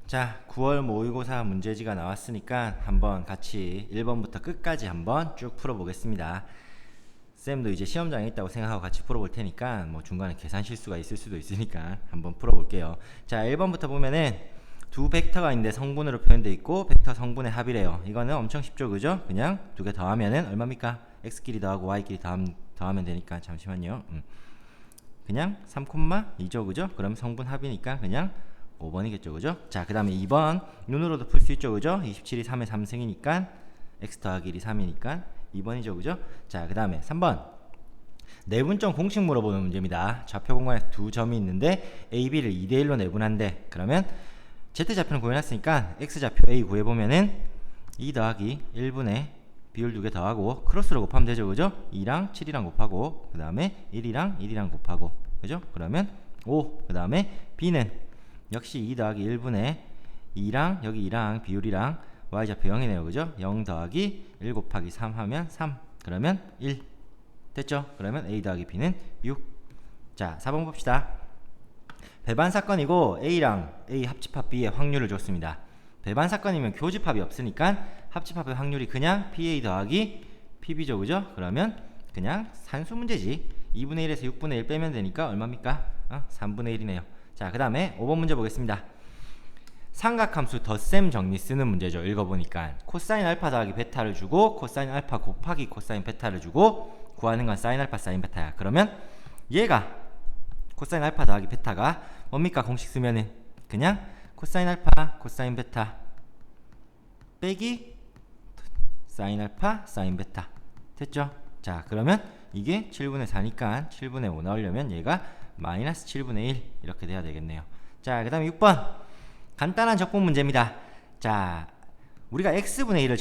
자, 9월 모의고사 문제지가 나왔으니까 한번 같이 1번부터 끝까지 한번 쭉 풀어보겠습니다. 쌤도 이제 시험장에 있다고 생각하고 같이 풀어볼 테니까 뭐 중간에 계산 실수가 있을 수도 있으니까 한번 풀어볼게요. 자, 1번부터 보면은 두 벡터가 있는데 성분으로 표현되어 있고 벡터 성분의 합이래요. 이거는 엄청 쉽죠, 그죠? 그냥 두 개 더하면은 얼마입니까? x끼리 더하고 y끼리 더하면 되니까. 잠시만요. 그냥 3,2죠, 그죠? 그럼 성분 합이니까 그냥 5번이겠죠, 그죠? 자, 그 다음에 2번 눈으로도 풀 수 있죠, 그죠? 27이 3의 3승이니까 x 더하기 1이 3이니까 2번이죠, 그죠? 자, 그 다음에 3번 내분점 공식 물어보는 문제입니다. 좌표 공간에 두 점이 있는데 a, b를 2대1로 내분한데, 그러면 z좌표는 구해놨으니까 x좌표 a 구해보면은 2 더하기 1분의 비율 두 개 더하고 크로스로 곱하면 되죠, 그죠? 2랑 7이랑 곱하고 그 다음에 1이랑 1이랑 곱하고, 그죠? 그러면 5. 그 다음에 b는 역시 2 더하기 1분의 2랑 여기 2랑 비율이랑 y좌표 0이네요, 그죠? 0 더하기 1 곱하기 3 하면 3. 그러면 1 됐죠? 그러면 a 더하기 b는 6. 자, 4번 봅시다. 배반 사건이고 a랑 a 합집합 b의 확률을 줬습니다. 배반 사건이면 교집합이 없으니까 합집합의 확률이 그냥 pa 더하기 pb죠, 그죠? 그러면 그냥 산수 문제지. 2분의 1에서 6분의 1 빼면 되니까 얼마입니까? 3분의 1이네요. 자, 그 다음에 5번 문제 보겠습니다. 삼각함수 덧셈 정리 쓰는 문제죠. 읽어보니까 코사인 알파 더하기 베타를 주고 코사인 알파 곱하기 코사인 베타를 주고 구하는 건 사인 알파 사인 베타야. 그러면 얘가 코사인 알파 더하기 베타가 뭡니까? 공식 쓰면은 그냥 코사인 알파 코사인 베타 빼기 사인 알파 사인 베타 됐죠? 자, 그러면 이게 7분의 4니까 7분의 5 나오려면 얘가 마이너스 7분의 1 이렇게 돼야 되겠네요. 자, 그 다음에 6번 간단한 적분 문제입니다. 자, 우리가 x분의 1을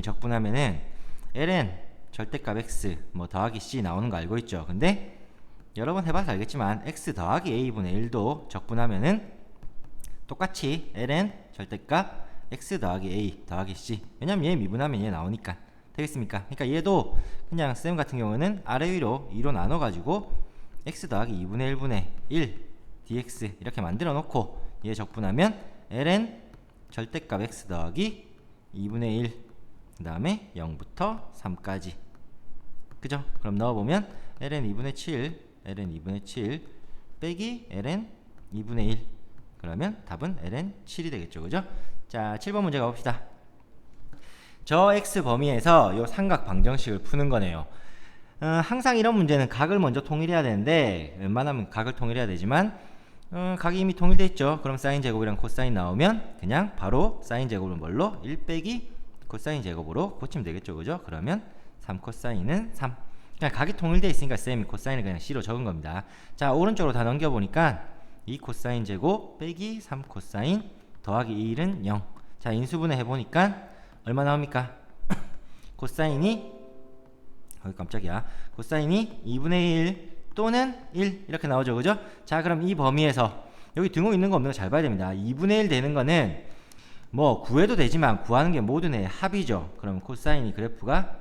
적분하면은 ln 절대값 x 뭐 더하기 c 나오는 거 알고 있죠? 근데 여러 번 해봐서 알겠지만 x 더하기 a분의 1도 적분하면은 똑같이 ln 절대값 x 더하기 a 더하기 c, 왜냐면 얘 미분하면 얘 나오니까 되겠습니까? 그러니까 얘도 그냥 쌤 같은 경우는 아래 위로 2로 나눠 가지고 x 더하기 2분의 1분의 1 dx 이렇게 만들어 놓고 얘 적분하면 ln 절대값 x 더하기 2분의 1 그 다음에 0부터 3까지, 그죠? 그럼 넣어보면 ln 2분의 7 빼기 ln 2분의 1 그러면 답은 ln 7이 되겠죠, 그죠? 자, 7번 문제 가봅시다. 저 x 범위에서 요 삼각 방정식을 푸는 거네요. 항상 이런 문제는 각을 먼저 통일해야 되는데 웬만하면 각을 통일해야 되지만 각이 이미 통일돼 있죠. 그럼 사인 제곱이랑 코사인 나오면 그냥 바로 사인 제곱은 뭘로? 1 빼기 코사인 제곱으로 고치면 되겠죠, 그죠? 그러면 3 코사인은 3. 그냥 각이 통일돼 있으니까 쌤이 코사인을 그냥 C로 적은 겁니다. 자, 오른쪽으로 다 넘겨보니까 2 코사인 제곱 빼기 3 코사인 더하기 1은 0. 자, 인수분해 해보니까 얼마 나옵니까? 코사인이 깜짝이야. 코사인이 2분의 1 또는 1 이렇게 나오죠, 그죠? 자, 그럼 이 범위에서 여기 등호 있는 거 없는 거 잘 봐야 됩니다. 2분의 1 되는 거는 뭐 구해도 되지만 구하는 게 모든의 합이죠. 그럼 코사인이 그래프가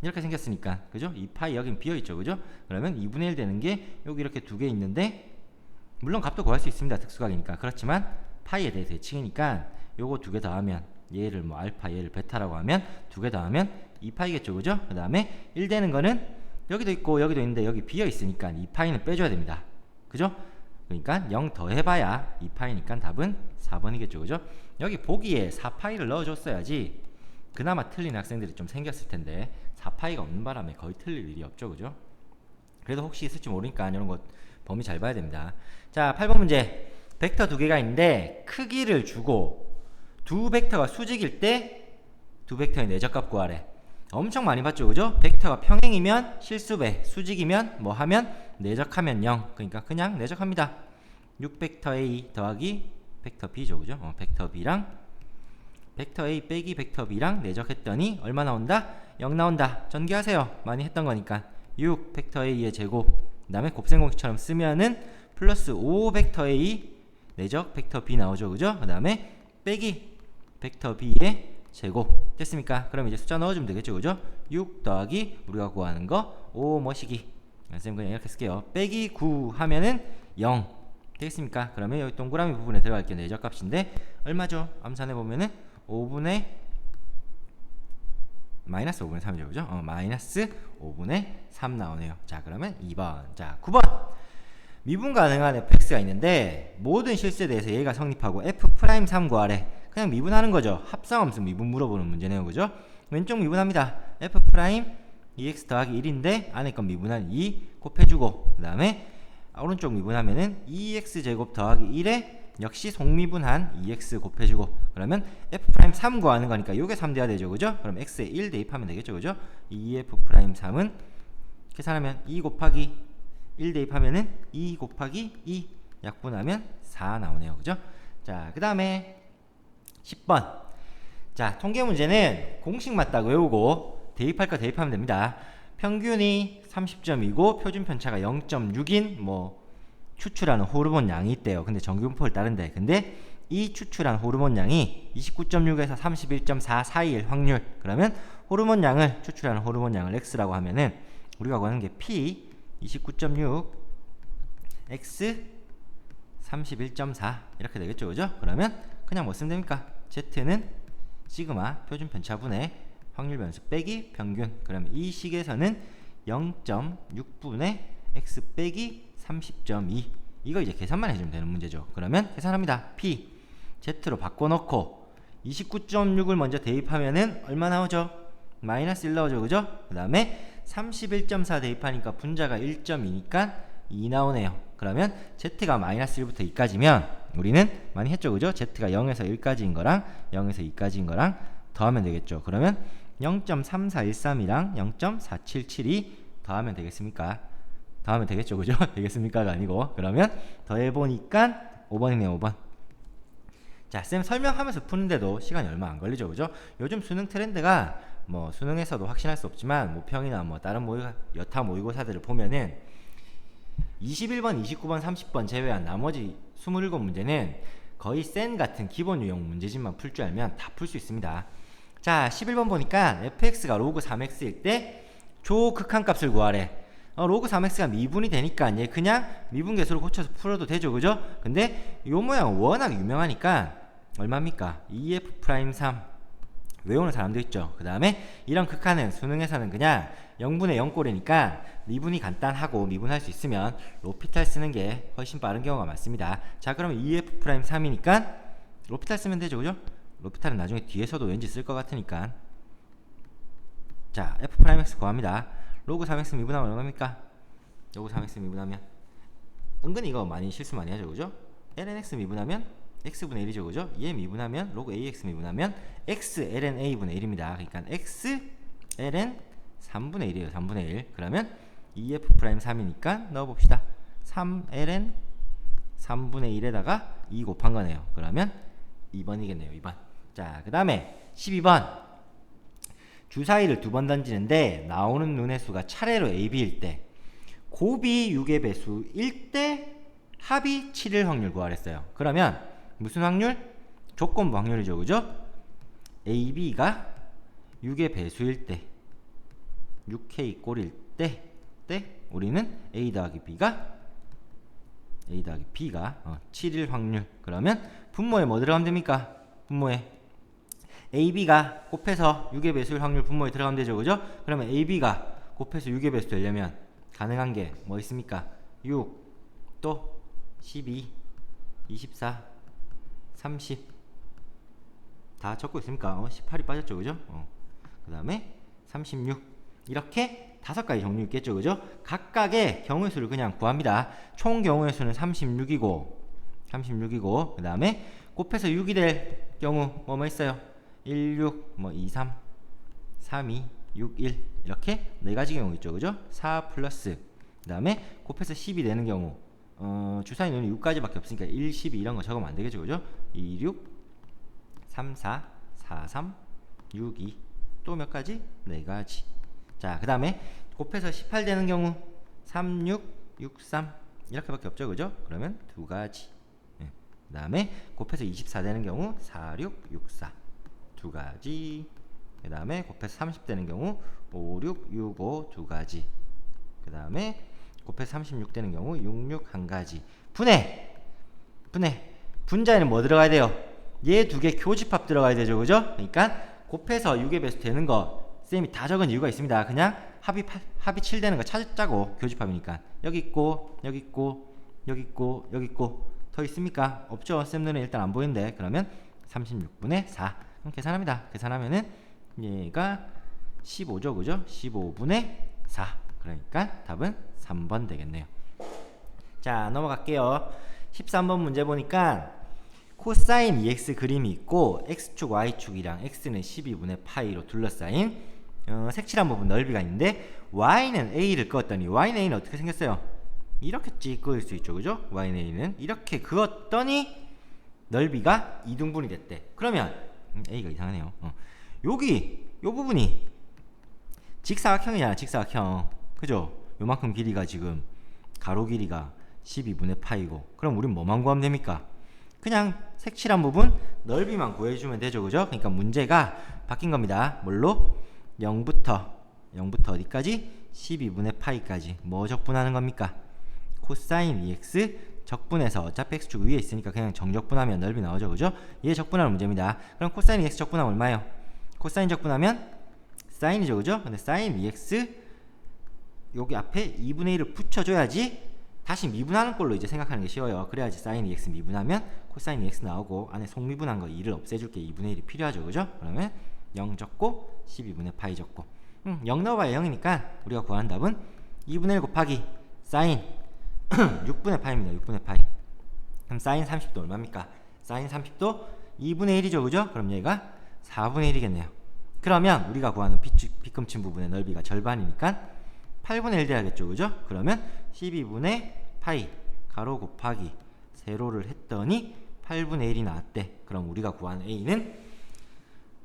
이렇게 생겼으니까, 그죠? 이 파이 여긴 비어있죠, 그죠? 그러면 2분의 1 되는 게 여기 이렇게 두 개 있는데, 물론 값도 구할 수 있습니다, 특수각이니까. 그렇지만 파이에 대해 대칭이니까 요거 두 개 더하면 얘를 뭐 알파 얘를 베타라고 하면 두 개 더하면 2파이겠죠, 그죠? 그 다음에 1 되는 거는 여기도 있고 여기도 있는데 여기 비어있으니까 2파이는 빼줘야 됩니다, 그죠? 그러니까 0 더해봐야 2파이니까 답은 4번이겠죠, 그죠? 여기 보기에 4파이를 넣어줬어야지 그나마 틀린 학생들이 좀 생겼을 텐데 4파이가 없는 바람에 거의 틀릴 일이 없죠, 그죠? 그래도 혹시 있을지 모르니까 이런 거 범위 잘 봐야 됩니다. 자, 8번 문제. 벡터 두 개가 있는데 크기를 주고 두 벡터가 수직일 때 두 벡터의 내적값 구하래. 엄청 많이 봤죠, 그죠? 벡터가 평행이면 실수배, 수직이면 뭐 하면 내적하면 0. 그러니까 그냥 내적합니다. 6벡터 A 더하기 벡터 B죠, 그죠? 벡터 B랑 벡터 A 빼기 벡터 B랑 내적했더니 얼마 나온다? 0 나온다. 전개하세요. 많이 했던 거니까. 6 벡터 A의 제곱 그 다음에 곱셈공식처럼 쓰면은 플러스 5 벡터 A 내적 벡터 B 나오죠, 그죠? 그 다음에 빼기 벡터 B의 제곱 됐습니까? 그럼 이제 숫자 넣어주면 되겠죠, 그죠? 6 더하기 우리가 구하는 거 5 뭐시기 쌤 그냥 이렇게 쓸게요. 빼기 9 하면은 0 되겠습니까? 그러면 여기 동그라미 부분에 들어갈 게 내적값인데 얼마죠? 암산해 보면은 5분의 마이너스 5분의 3이죠, 그죠? 마이너스 5분의 3 나오네요. 자, 그러면 2번. 자, 9번. 미분 가능한 fx가 있는데 모든 실수에 대해서 얘가 성립하고 f'3 구하래. 그냥 미분하는 거죠. 합성함수 미분 물어보는 문제네요, 그죠? 왼쪽 미분합니다. f' 2x 더하기 1인데 안에 건 미분한 2 곱해주고, 그 다음에 오른쪽 미분하면은 2x 제곱 더하기 1에 역시 속미분한 2x 곱해주고, 그러면 f'3 구하는 거니까 요게 3 돼야 되죠, 그죠? 그럼 x에 1 대입하면 되겠죠, 그죠? 2f'3은 계산하면 2 곱하기 1 대입하면은 2 곱하기 2 약분하면 4 나오네요, 그죠? 자, 그 다음에 10번. 자, 통계 문제는 공식 맞다고 외우고 대입할 거 대입하면 됩니다. 평균이 30점이고 표준 편차가 0.6인 뭐 추출하는 호르몬 양이 있대요. 근데 정규분포를 따른대. 근데 이 추출한 호르몬 양이 29.6에서 31.4 사이일 확률. 그러면 호르몬 양을 추출하는 호르몬 양을 x라고 하면은 우리가 구하는 게 p 29.6 x 31.4 이렇게 되겠죠, 그죠? 그러면 그냥 뭐 쓰면 됩니까? z는 시그마 표준 편차분의 확률 변수 빼기 평균. 그러면 이 식에서는 0.6분의 x 빼기 30.2. 이거 이제 계산만 해주면 되는 문제죠. 그러면 계산합니다. p z로 바꿔놓고 29.6을 먼저 대입하면은 얼마 나오죠? 마이너스 1 나오죠, 그죠? 그 다음에 31.4 대입하니까 분자가 1.2니까 2 나오네요. 그러면 z가 마이너스 1부터 2까지면 우리는 많이 했죠, 그죠? z가 0에서 1까지인 거랑 0에서 2까지인 거랑 더하면 되겠죠. 그러면 0.3413이랑 0.4772 더하면 되겠습니까? 더하면 되겠죠, 그죠? 되겠습니까가 아니고. 그러면 더해보니까 5번이네요, 5번. 자, 쌤 설명하면서 푸는데도 시간이 얼마 안 걸리죠, 그죠? 요즘 수능 트렌드가 뭐 수능에서도 확신할 수 없지만 모평이나 뭐 다른 여타 모의고사들을 보면은 21번, 29번, 30번 제외한 나머지 27문제는 거의 센 같은 기본 유형 문제집만 풀 줄 알면 다 풀 수 있습니다. 자, 11번 보니까 fx가 로그 3x일 때 조극한값을 구하래. 로그 3x가 미분이 되니까 얘 그냥 미분 계수로 고쳐서 풀어도 되죠, 그죠? 근데 요 모양 워낙 유명하니까 얼마입니까? 2f'3 외우는 사람도 있죠. 그 다음에 이런 극한은 수능에서는 그냥 0분의 0꼴이니까 미분이 간단하고 미분할 수 있으면 로피탈 쓰는 게 훨씬 빠른 경우가 많습니다. 자, 그러면 2f'3이니까 로피탈 쓰면 되죠, 그죠? 로피탈은 나중에 뒤에서도 왠지 쓸 것 같으니까. 자, f'x 구합니다. 로그 3x 미분하면 얼마입니까? 로그 3x 미분하면 은근히 이거 많이 실수 많이 하죠, 그죠? lnx 미분하면 x분의 1이죠, 그죠? 얘 미분하면 로그 ax 미분하면 x ln a분의 1입니다. 그러니까 x ln 3분의 1이에요. 3분의 1. 그러면 2f'3이니까 넣어봅시다. 3 ln 3분의 1에다가 2 곱한 거네요. 그러면 2번이겠네요. 2번. 자, 그 다음에 12번. 주사위를 2번 던지는데 나오는 눈의 수가 차례로 AB일 때 곱이 6의 배수일 때 합이 7일 확률 구하랬어요. 그러면 무슨 확률? 조건부 확률이죠, 그죠? AB가 6의 배수일 때 6K 꼴일 때 우리는 A 더하기 B가 7일 확률. 그러면 분모에 뭐 들어가면 됩니까? 분모에 AB가 곱해서 6의 배수일 확률 분모에 들어가면 되죠, 그죠? 그러면 AB가 곱해서 6의 배수 되려면 가능한 게 뭐 있습니까? 6, 또 12, 24, 30 다 적고 있습니까? 18이 빠졌죠, 그죠? 그 다음에 36 이렇게 5가지 종류 있겠죠, 그죠? 각각의 경우의 수를 그냥 구합니다. 총 경우의 수는 36이고 그 다음에 곱해서 6이 될 경우 뭐뭐 있어요? 1, 6, 뭐 2, 3, 3, 2, 6, 1 이렇게 4가지 경우 있죠, 그죠? 4 플러스 그 다음에 곱해서 10이 되는 경우 주사위는 6가지밖에 없으니까 1, 12 이런 거 적으면 안 되겠죠, 그죠? 2, 6, 3, 4, 4, 3, 6, 2 또 몇 가지? 4가지. 자, 그 다음에 곱해서 18 되는 경우 3, 6, 6, 3 이렇게밖에 없죠, 그죠? 그러면 2가지. 그 다음에 곱해서 24 되는 경우 4, 6, 6, 4 2가지. 그 다음에 곱해서 30 되는 경우 5, 6, 6, 5 2가지. 그 다음에 곱해서 36 되는 경우 6, 6 1가지. 분해! 분해. 분자에는 뭐 들어가야 돼요? 얘 두 개 교집합 들어가야 되죠, 그죠? 그러니까 곱해서 6의 배수 되는 거 쌤이 다 적은 이유가 있습니다. 그냥 합이 7 되는 거 찾자고. 교집합이니까. 여기 있고 여기 있고 여기 있고 여기 있고 더 있습니까? 없죠. 쌤 눈에 일단 안 보이는데. 그러면 36분의 4. 그럼 계산합니다. 계산하면은 얘가 15죠, 그죠? 15분의 4. 그러니까 답은 3번 되겠네요. 자, 넘어갈게요. 13번 문제 보니까 코사인 EX 그림이 있고 X축 Y축이랑 X는 12분의 파이로 둘러싸인 색칠한 부분 넓이가 있는데 Y는 A를 그었더니 Y는 A는 어떻게 생겼어요? 이렇게 찍 그을 수 있죠, 그죠? Y는 A는 이렇게 그었더니 넓이가 2등분이 됐대. 그러면 A가 이상하네요. 여기 요 부분이 직사각형이잖아, 직사각형. 그죠? 요만큼 길이가 지금 가로 길이가 12분의 파이고. 그럼 우린 뭐만 구하면 됩니까? 그냥 색칠한 부분 넓이만 구해주면 되죠, 그죠? 그러니까 문제가 바뀐 겁니다. 뭘로? 0부터 어디까지? 12분의 파이까지. 뭐 적분하는 겁니까? 코사인 EX 적분해서 어차피 X축 위에 있으니까 그냥 정적분하면 넓이 나오죠, 그죠? 얘 적분하는 문제입니다. 그럼 코사인 EX 적분하면 얼마예요? 코사인 적분하면 사인이죠, 그죠? 근데 사인 EX 여기 앞에 2분의 1을 붙여줘야지 다시 미분하는 꼴로 이제 생각하는 게 쉬워요. 그래야지 사인 EX 미분하면 코사인 EX 나오고 안에 속미분한 거 2를 없애줄 게 2분의 1이 필요하죠, 그죠? 그러면 0 적고 12분의 파이 적고 0 넣어봐야 0이니까 우리가 구하는 답은 2분의 1 곱하기 사인 6분의 파이입니다. 6분의 파이. 그럼 사인 30도 얼마입니까? 사인 30도 2분의 1이죠, 그죠? 그럼 얘가 4분의 1이겠네요. 그러면 우리가 구하는 빗금친 부분의 넓이가 절반이니까 8분의 1 돼야겠죠, 그죠? 그러면 12분의 파이 가로 곱하기 세로를 했더니 8분의 1이 나왔대. 그럼 우리가 구하는 A는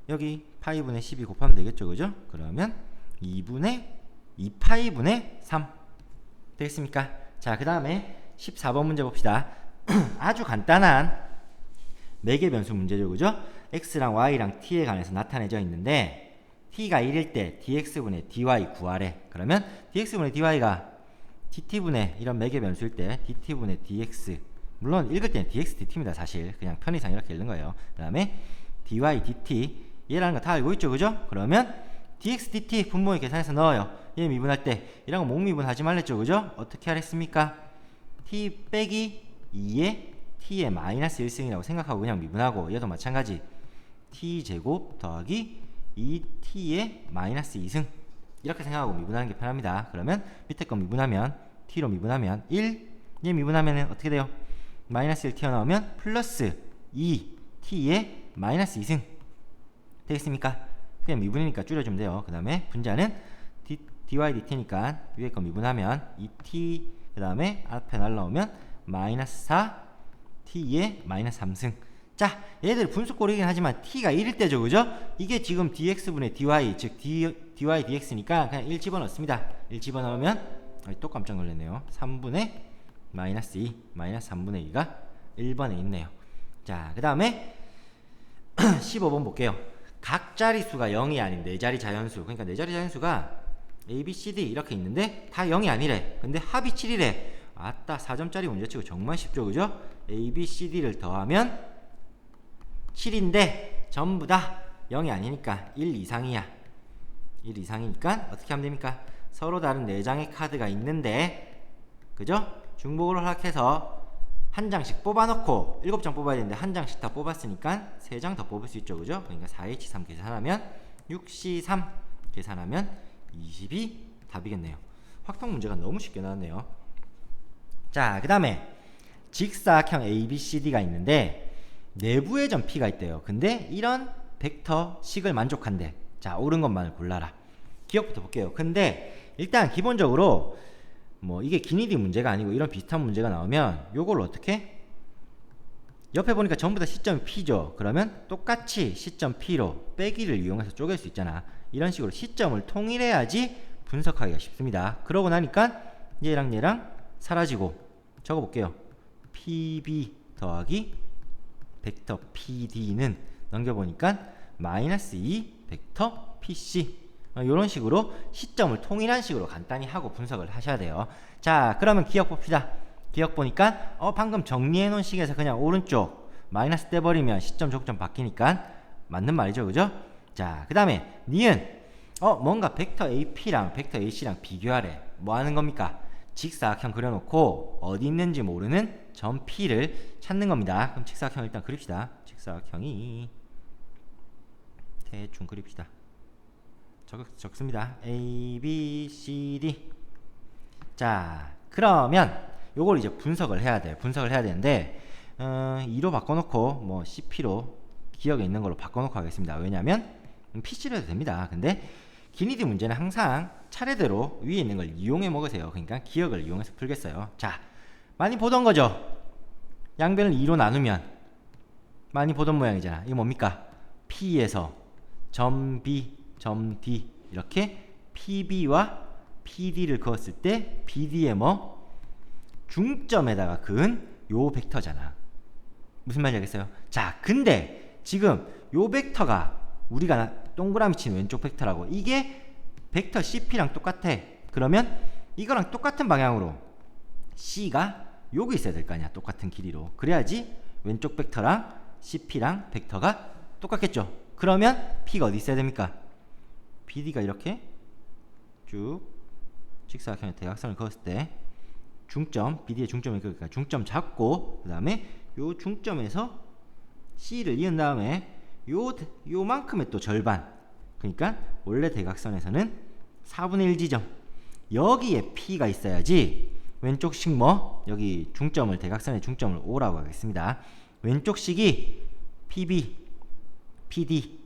여기 파이분의 12 곱하면 되겠죠, 그죠? 그러면 2파이분의 3 되겠습니까? 자, 그 다음에 14번 문제 봅시다. 아주 간단한 매개 변수 문제죠, 그죠? x랑 y랑 t에 관해서 나타내져 있는데 t가 1일 때 dx분의 dy 구하래. 그러면 dx분의 dy가 dt분의 이런 매개 변수일 때 dt분의 dx, 물론 읽을 때는 dx dt입니다. 사실 그냥 편의상 이렇게 읽는 거예요. 그 다음에 dy dt 얘라는 거 다 알고 있죠, 그죠? 그러면 dx dt 분모에 계산해서 넣어요. 얘 미분할 때 이런 거 목미분 하지 말랬죠, 그죠? 어떻게 하랬습니까? t 빼기 2에 t의 마이너스 1승이라고 생각하고 그냥 미분하고, 얘도 마찬가지 t제곱 더하기 2t의 마이너스 2승 이렇게 생각하고 미분하는 게 편합니다. 그러면 밑에 거 미분하면 t로 미분하면 1, 얘 미분하면 어떻게 돼요? 마이너스 1 튀어나오면 플러스 2t의 마이너스 2승 되겠습니까? 그냥 미분이니까 줄여주면 돼요. 그 다음에 분자는 dy dt니까 위에 거 미분하면 2t, 그 다음에 앞에 날라오면 마이너스 4 t의 마이너스 3승. 자, 얘들 분수꼴이긴 하지만 t가 1일 때죠, 그죠? 이게 지금 dx분의 dy, 즉 dy dx니까 그냥 1 집어넣습니다. 1 집어넣으면 또 깜짝 놀랐네요. 3분의 마이너스 2 마이너스 3분의 2가 1번에 있네요. 자, 그 다음에 15번 볼게요. 각 자리수가 0이 아닌 4자리 자연수, 그러니까 4자리 자연수가 a, b, c, d 이렇게 있는데 다 0이 아니래. 근데 합이 7이래. 아따, 4점짜리 문제치고 정말 쉽죠, 그죠? a, b, c, d를 더하면 7인데 전부 다 0이 아니니까 1 이상이야. 1 이상이니까 어떻게 하면 됩니까? 서로 다른 4장의 카드가 있는데, 그죠? 중복을 허락해서 한 장씩 뽑아놓고 7장 뽑아야 되는데 한 장씩 다 뽑았으니까 3장 더 뽑을 수 있죠, 그죠? 그러니까 4H3 계산하면 6C3 계산하면 20이 답이겠네요. 확통 문제가 너무 쉽게 나왔네요. 자, 그 다음에 직사각형 ABCD가 있는데 내부의 점 P가 있대요. 근데 이런 벡터식을 만족한대. 자, 옳은 것만을 골라라. 기억부터 볼게요. 근데 일단 기본적으로 뭐 이게 기니디 문제가 아니고 이런 비슷한 문제가 나오면 요걸 어떻게? 옆에 보니까 전부 다 시점이 P죠. 그러면 똑같이 시점 P로 빼기를 이용해서 쪼갤 수 있잖아. 이런 식으로 시점을 통일해야지 분석하기가 쉽습니다. 그러고 나니까 얘랑 얘랑 사라지고 적어볼게요. PB 더하기 벡터 PD는 넘겨보니까 마이너스 2 벡터 PC, 이런 식으로 시점을 통일한 식으로 간단히 하고 분석을 하셔야 돼요. 자, 그러면 기억 봅시다. 기억 보니까 방금 정리해 놓은 식에서 그냥 오른쪽 마이너스 떼버리면 시점 조점 바뀌니까 맞는 말이죠, 그죠? 자, 그 다음에 니은 뭔가 벡터 AP랑 벡터 AC랑 비교하래. 뭐 하는 겁니까? 직사각형 그려놓고 어디 있는지 모르는 점 P를 찾는 겁니다. 그럼 직사각형 일단 그립시다. 직사각형이 대충 그립시다. 적습니다. A, B, C, D. 자, 그러면 요걸 이제 분석을 해야 돼요. 분석을 해야 되는데 2로 바꿔놓고 뭐 CP로 기억에 있는 걸로 바꿔놓고 하겠습니다. 왜냐면 PC로 해도 됩니다. 근데 기니디 문제는 항상 차례대로 위에 있는 걸 이용해 먹으세요. 그러니까 기억을 이용해서 풀겠어요. 자, 많이 보던 거죠. 양변을 2로 나누면 많이 보던 모양이잖아. 이거 뭡니까? P에서 점 B, 점 D 이렇게 PB와 PD를 그었을 때 BD의 뭐 중점에다가 그은 요 벡터잖아. 무슨 말인지 알겠어요? 자, 근데 지금 요 벡터가 우리가 동그라미 친 왼쪽 벡터라고, 이게 벡터 CP랑 똑같아. 그러면 이거랑 똑같은 방향으로 C가 여기 있어야 될 거 아니야. 똑같은 길이로. 그래야지 왼쪽 벡터랑 CP랑 벡터가 똑같겠죠. 그러면 P가 어디 있어야 됩니까? BD가 이렇게 쭉 직사각형의 대각선을 그었을 때 중점, BD의 중점을 그으니까 중점 잡고 그 다음에 요 중점에서 C를 이은 다음에 요만큼의 또 절반, 그러니까 원래 대각선에서는 4분의 1 지점, 여기에 P가 있어야지 왼쪽식 뭐 여기 중점을 대각선의 중점을 O라고 하겠습니다. 왼쪽식이 PB, PD,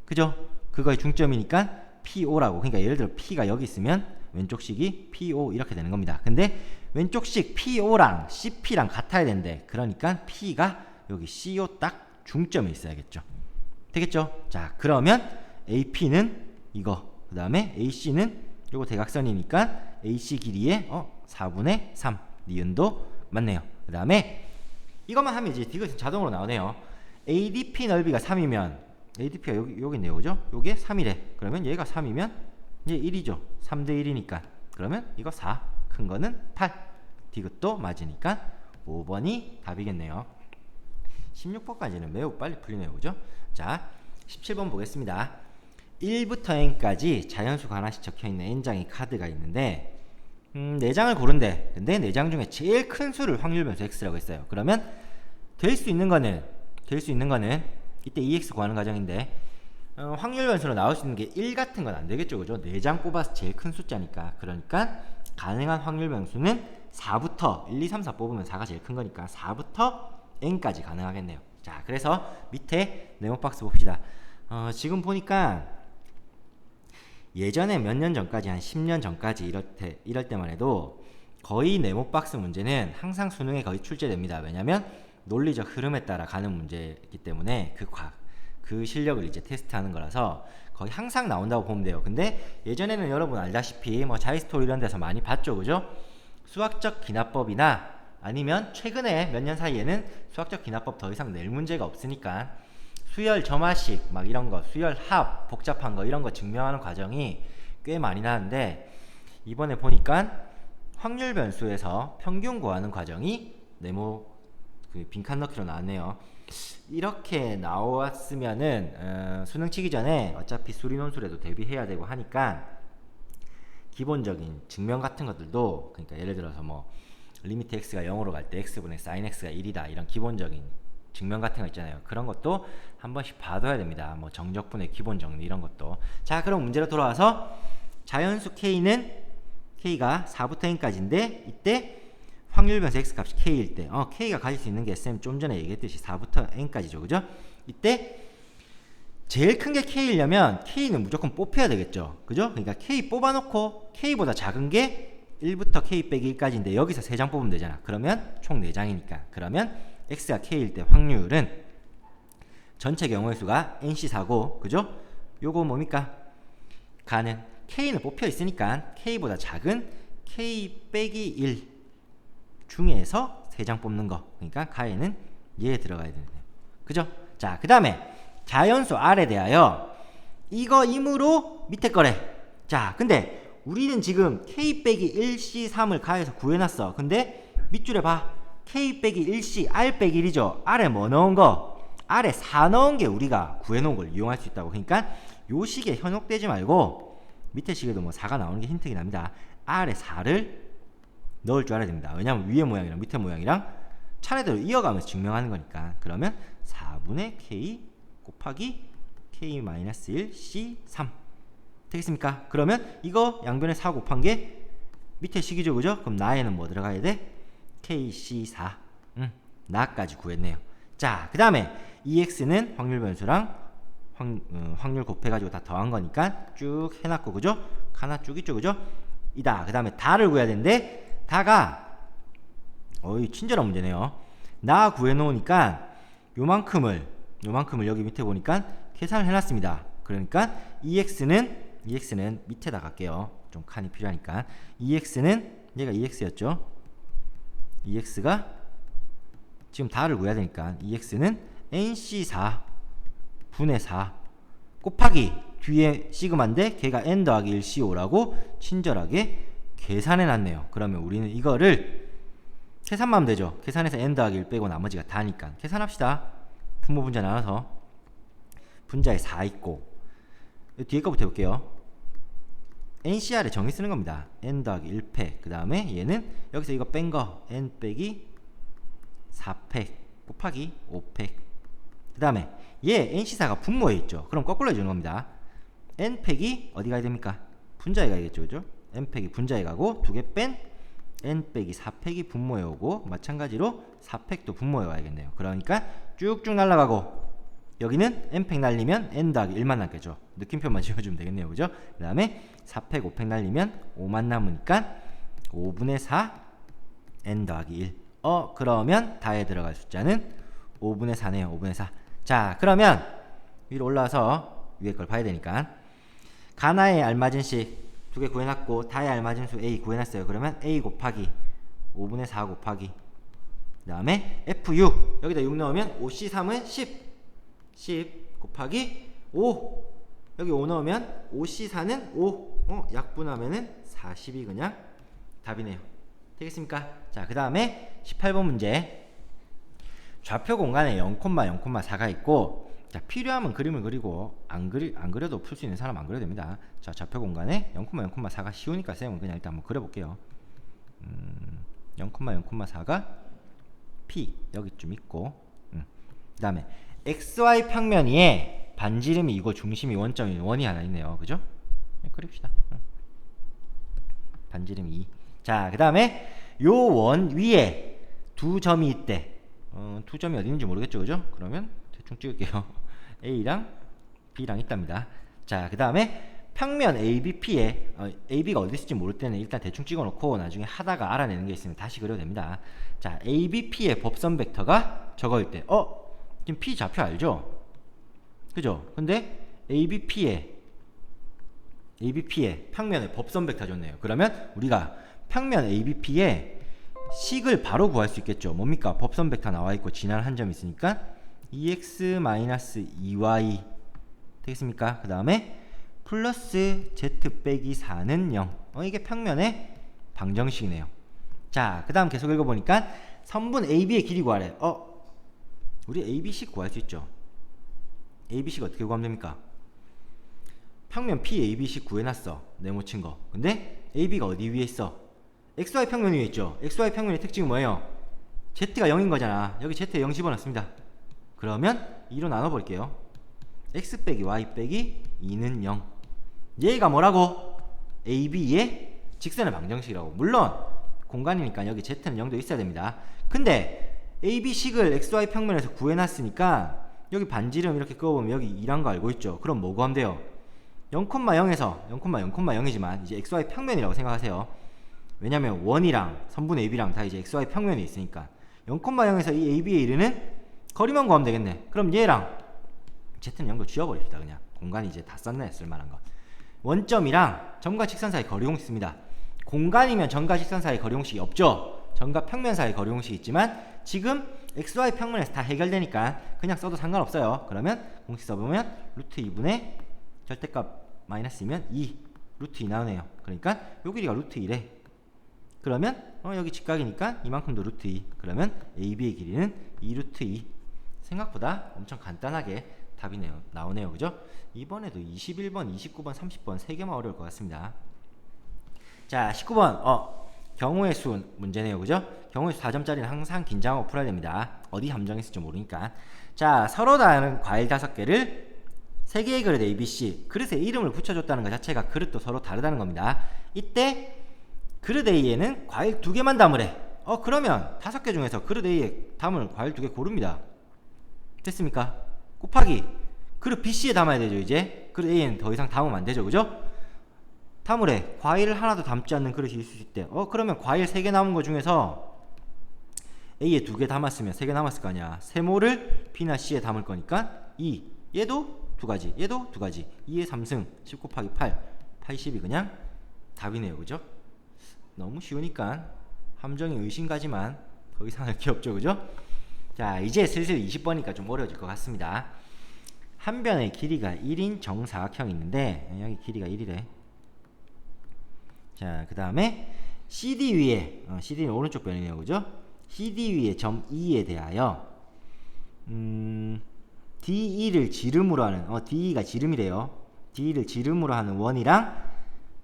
그죠? 그거의 중점이니까 PO라고. 그러니까 예를 들어 P가 여기 있으면 왼쪽식이 PO 이렇게 되는 겁니다. 근데 왼쪽식 PO랑 CP랑 같아야 되는데, 그러니까 P가 여기 CO 딱 중점에 있어야겠죠. 되겠죠? 자, 그러면 AP는 이거, 그 다음에 AC는 요거 대각선이니까 AC 길이의 4분의 3 니은도 맞네요. 그 다음에 이것만 하면 이제 디귿은 자동으로 나오네요. ADP 넓이가 3이면 ADP가 여기 있네요, 그죠? 요게 3이래. 그러면 얘가 3이면 얘 1이죠. 3대 1이니까. 그러면 이거 4, 큰 거는 8. 디귿도 맞으니까 5번이 답이겠네요. 16번까지는 매우 빨리 풀리네요, 그죠? 자, 17번 보겠습니다. 1부터 n까지 자연수가 하나씩 적혀있는 n장의 카드가 있는데 4장을 고른대. 근데 4장 중에 제일 큰 수를 확률 변수 x라고 했어요. 그러면 될 수 있는 거는 이때 2x 구하는 과정인데 확률 변수로 나올 수 있는 게 1 같은 건 안 되겠죠, 그죠? 4장 뽑아서 제일 큰 숫자니까. 그러니까 가능한 확률 변수는 4부터 1, 2, 3, 4 뽑으면 4가 제일 큰 거니까 4부터 n까지 가능하겠네요. 자, 그래서 밑에 네모 박스 봅시다. 지금 보니까 예전에 몇 년 전까지, 한 10년 전까지 이럴 때만 해도 거의 네모 박스 문제는 항상 수능에 거의 출제됩니다. 왜냐면 논리적 흐름에 따라 가는 문제이기 때문에 그 실력을 이제 테스트하는 거라서 거의 항상 나온다고 보면 돼요. 근데 예전에는 여러분 알다시피 뭐 자이스토리 이런 데서 많이 봤죠, 그죠? 수학적 기납법이나 아니면 최근에 몇 년 사이에는 수학적 기납법 더 이상 낼 문제가 없으니까 수열 점화식 막 이런 거, 수열 합 복잡한 거 이런 거 증명하는 과정이 꽤 많이 나는데, 이번에 보니까 확률 변수에서 평균 구하는 과정이 네모 빈칸 넣기로 나왔네요. 이렇게 나왔으면은 수능 치기 전에 어차피 수리 논술에도 대비해야 되고 하니까 기본적인 증명 같은 것들도, 그러니까 예를 들어서 뭐 리미트 x가 0으로 갈 때 x분의 sin x가 1이다 이런 기본적인 증명 같은 거 있잖아요. 그런 것도 한 번씩 봐둬야 됩니다. 뭐 정적분의 기본 정리 이런 것도. 자, 그럼 문제로 돌아와서 자연수 k는 k가 4부터 n까지인데 이때 확률 변수 x 값이 k일 때 k가 가질 수 있는 게 쌤 좀 전에 얘기했듯이 4부터 n까지죠, 그죠? 이때 제일 큰 게 k이려면 k는 무조건 뽑혀야 되겠죠, 그죠? 그러니까 k 뽑아놓고 k보다 작은 게 1부터 k 빼기 1까지인데 여기서 3장 뽑으면 되잖아. 그러면 총 4장이니까. 그러면 x가 k일 때 확률은 전체 경우의 수가 nc4고, 그죠? 요거 뭡니까? 가는 k는 뽑혀 있으니까 k보다 작은 k 빼기 1 중에서 3장 뽑는 거. 그러니까 가에는 얘 들어가야 되는데, 그죠? 자, 그 다음에 자연수 r에 대하여 이거 임으로 밑에 거래. 자, 근데 우리는 지금 k 빼기 1c3을 가에서 구해놨어. 근데 밑줄에 봐. k 빼기 1c r 빼기 1이죠. r에 뭐 넣은 거? r에 4 넣은 게 우리가 구해놓은 걸 이용할 수 있다고. 그러니까 요 식에 현혹되지 말고 밑에 식에도 뭐 4가 나오는 게 힌트긴 합니다. r에 4를 넣을 줄 알아야 됩니다. 왜냐면 위에 모양이랑 밑에 모양이랑 차례대로 이어가면서 증명하는 거니까. 그러면 4분의 k 곱하기 k-1 c3 되겠습니까? 그러면 이거 양변에 4 곱한 게 밑에 식이죠, 그죠? 그럼 나에는 뭐 들어가야 돼? kc4 나까지 구했네요. 자, 그 다음에 ex는 확률 변수랑 확률 곱해가지고 다 더한 거니까 쭉 해놨고, 그죠? 하나 쭉 있죠, 그죠? 이다. 그 다음에 다를 구해야 되는데 다가 친절한 문제네요. 나 구해놓으니까 요만큼을 여기 밑에 보니까 계산을 해놨습니다. 그러니까 EX는 밑에다 갈게요. 좀 칸이 필요하니까. EX는 얘가 EX였죠. EX가 지금 다를 구해야 되니까 EX는 NC4 분의 4 곱하기 뒤에 시그마인데 걔가 N 더하기 1CO 라고 친절하게 계산해 놨네요. 그러면 우리는 이거를 계산만 하면 되죠. 계산해서 N 더하기 1 빼고 나머지가 다니까 계산합시다. 분모 분자 나눠서 분자에 4 있고 뒤에 거부터 해볼게요. NCR에 정의 쓰는 겁니다. N 더하기 1팩 그 다음에 얘는 여기서 이거 뺀 거 N 빼기 4팩 곱하기 5팩 그 다음에 얘 NC4가 분모에 있죠. 그럼 거꾸로 해주는 겁니다. N 팩이 어디 가야 됩니까? 분자에 가야겠죠, 그죠? N 팩이 분자에 가고 두 개 뺀 N 빼기 4팩이 분모에 오고 마찬가지로 4팩도 분모에 와야겠네요. 그러니까 쭉쭉 날아가고 여기는 n팩 날리면 n 더하기 1만 남겠죠. 느낌표만 지워주면 되겠네요, 그죠? 그 다음에 4팩 5팩 날리면 5만 남으니까 5분의 4 n 더하기 1 그러면 다에 들어갈 숫자는 5분의 4네요. 5분의 4. 자, 그러면 위로 올라와서 위에 걸 봐야 되니까 가나에 알맞은 식 두 개 구해놨고 다에 알맞은 수 a 구해놨어요. 그러면 a 곱하기 5분의 4 곱하기 그 다음에 f6 여기다 6 넣으면 5c3은 10 곱하기 5 여기 5 넣으면 5c4는 5 약분하면은 40이 그냥 답이네요. 되겠습니까? 자, 그 다음에 18번 문제 좌표 공간에 0,0,4가 있고 자, 필요하면 그림을 그리고 안 그려도 풀 수 있는 사람 안 그려도 됩니다. 자, 좌표 공간에 0,0,4가 쉬우니까 쌤은 그냥 일단 한번 그려볼게요. 0,0,4가 P 여기쯤 있고 그 다음에 XY 평면 위에 반지름이 이거 중심이 원점이 원이 하나 있네요. 그죠? 그립시다. 반지름이 2. 자, 그 다음에 요 원 위에 두 점이 있대. 두 점이 어디 있는지 모르겠죠, 그죠? 그러면 대충 찍을게요. A랑 B랑 있답니다. 자, 그 다음에 평면 ABP에 AB가 어디 있을지 모를 때는 일단 대충 찍어놓고 나중에 하다가 알아내는 게 있으면 다시 그려도 됩니다. 자, ABP의 법선 벡터가 저거일 때 지금 P 좌표 알죠? 그죠? 근데 ABP의 평면의 법선 벡터 줬네요. 그러면 우리가 평면 ABP의 식을 바로 구할 수 있겠죠. 뭡니까? 법선 벡터 나와있고 지날 한 점 있으니까 2x-2y 되겠습니까? 그 다음에 플러스 z 빼기 4는 0 이게 평면의 방정식이네요. 자, 그 다음 계속 읽어보니까 선분 AB의 길이 구하래. 우리 AB식 구할 수 있죠. AB식 어떻게 구하면 됩니까? 평면 PAB식 구해놨어. 네모친 거. 근데 AB가 어디 위에 있어? XY 평면 위에 있죠. XY 평면의 특징은 뭐예요? Z가 0인 거잖아. 여기 Z에 0 집어넣습니다. 그러면 2로 나눠볼게요. X 빼기 Y 빼기 2는 0. 얘가 뭐라고? AB의 직선의 방정식이라고. 물론 공간이니까 여기 Z는 0도 있어야 됩니다. 근데 AB식을 XY 평면에서 구해놨으니까 여기 반지름 이렇게 그어보면 여기 2란 거 알고 있죠? 그럼 뭐 구하면 돼요? 0,0에서 0,0,0이지만 이제 XY 평면이라고 생각하세요. 왜냐면 원이랑 선분 AB랑 다 이제 XY 평면에 있으니까 0,0에서 이 AB에 이르는 거리만 구하면 되겠네. 그럼 얘랑 Z는 0도 지워버립시다. 그냥 공간이 이제 다 썼네. 쓸만한 거. 원점이랑 점과 직선 사이 거리공식 씁니다. 공간이면 점과 직선 사이 거리공식이 없죠. 점과 평면 사이 거리공식이 있지만 지금 XY 평면에서 다 해결되니까 그냥 써도 상관없어요. 그러면 공식 써보면 루트 2분의 절대값 마이너스 2면 2 루트 2 나오네요. 그러니까 요 길이가 루트 2래. 그러면 여기 직각이니까 이만큼도 루트 2. 그러면 AB의 길이는 2 루트 2. 생각보다 엄청 간단하게 답이 나오네요. 그죠? 이번에도 21번, 29번, 30번 3개만 어려울 것 같습니다. 자, 19번 경우의 수 문제네요. 그죠? 경우의 수 4점짜리는 항상 긴장하고 풀어야 됩니다. 어디 함정했을지 모르니까. 자, 서로 다른 과일 5개를 3개의 그릇 ABC, 그릇에 이름을 붙여줬다는 것 자체가 그릇도 서로 다르다는 겁니다. 이때 그릇 A에는 과일 2개만 담으래. 그러면 5개 중에서 그릇 A에 담을 과일 2개 고릅니다. 됐습니까? 곱하기 그릇 BC에 담아야 되죠. 이제 그릇 A에는 더 이상 담으면 안 되죠. 그죠? 담으래. 과일을 하나도 담지 않는 그릇이 있을 수 있대. 그러면 과일 3개 남은 거 중에서 A에 2개 담았으면 3개 남았을 거 아니야. 세모를 B나 C에 담을 거니까 2. 얘도 2가지, 얘도 2가지. 2의 3승 10 곱하기 8 80이 그냥 답이네요. 그죠? 너무 쉬우니까 함정이 의심가지만 더 이상 할 게 없죠. 그죠? 자, 이제 슬슬 20번이니까 좀 어려워질 것 같습니다. 한 변의 길이가 1인 정사각형이 있는데 여기 길이가 1이래. 자, 그 다음에 CD 위에 CD는 오른쪽 변이네요. 그죠? CD 위에 점 E에 대하여 DE를 지름으로 하는 DE가 지름이래요. DE를 지름으로 하는 원이랑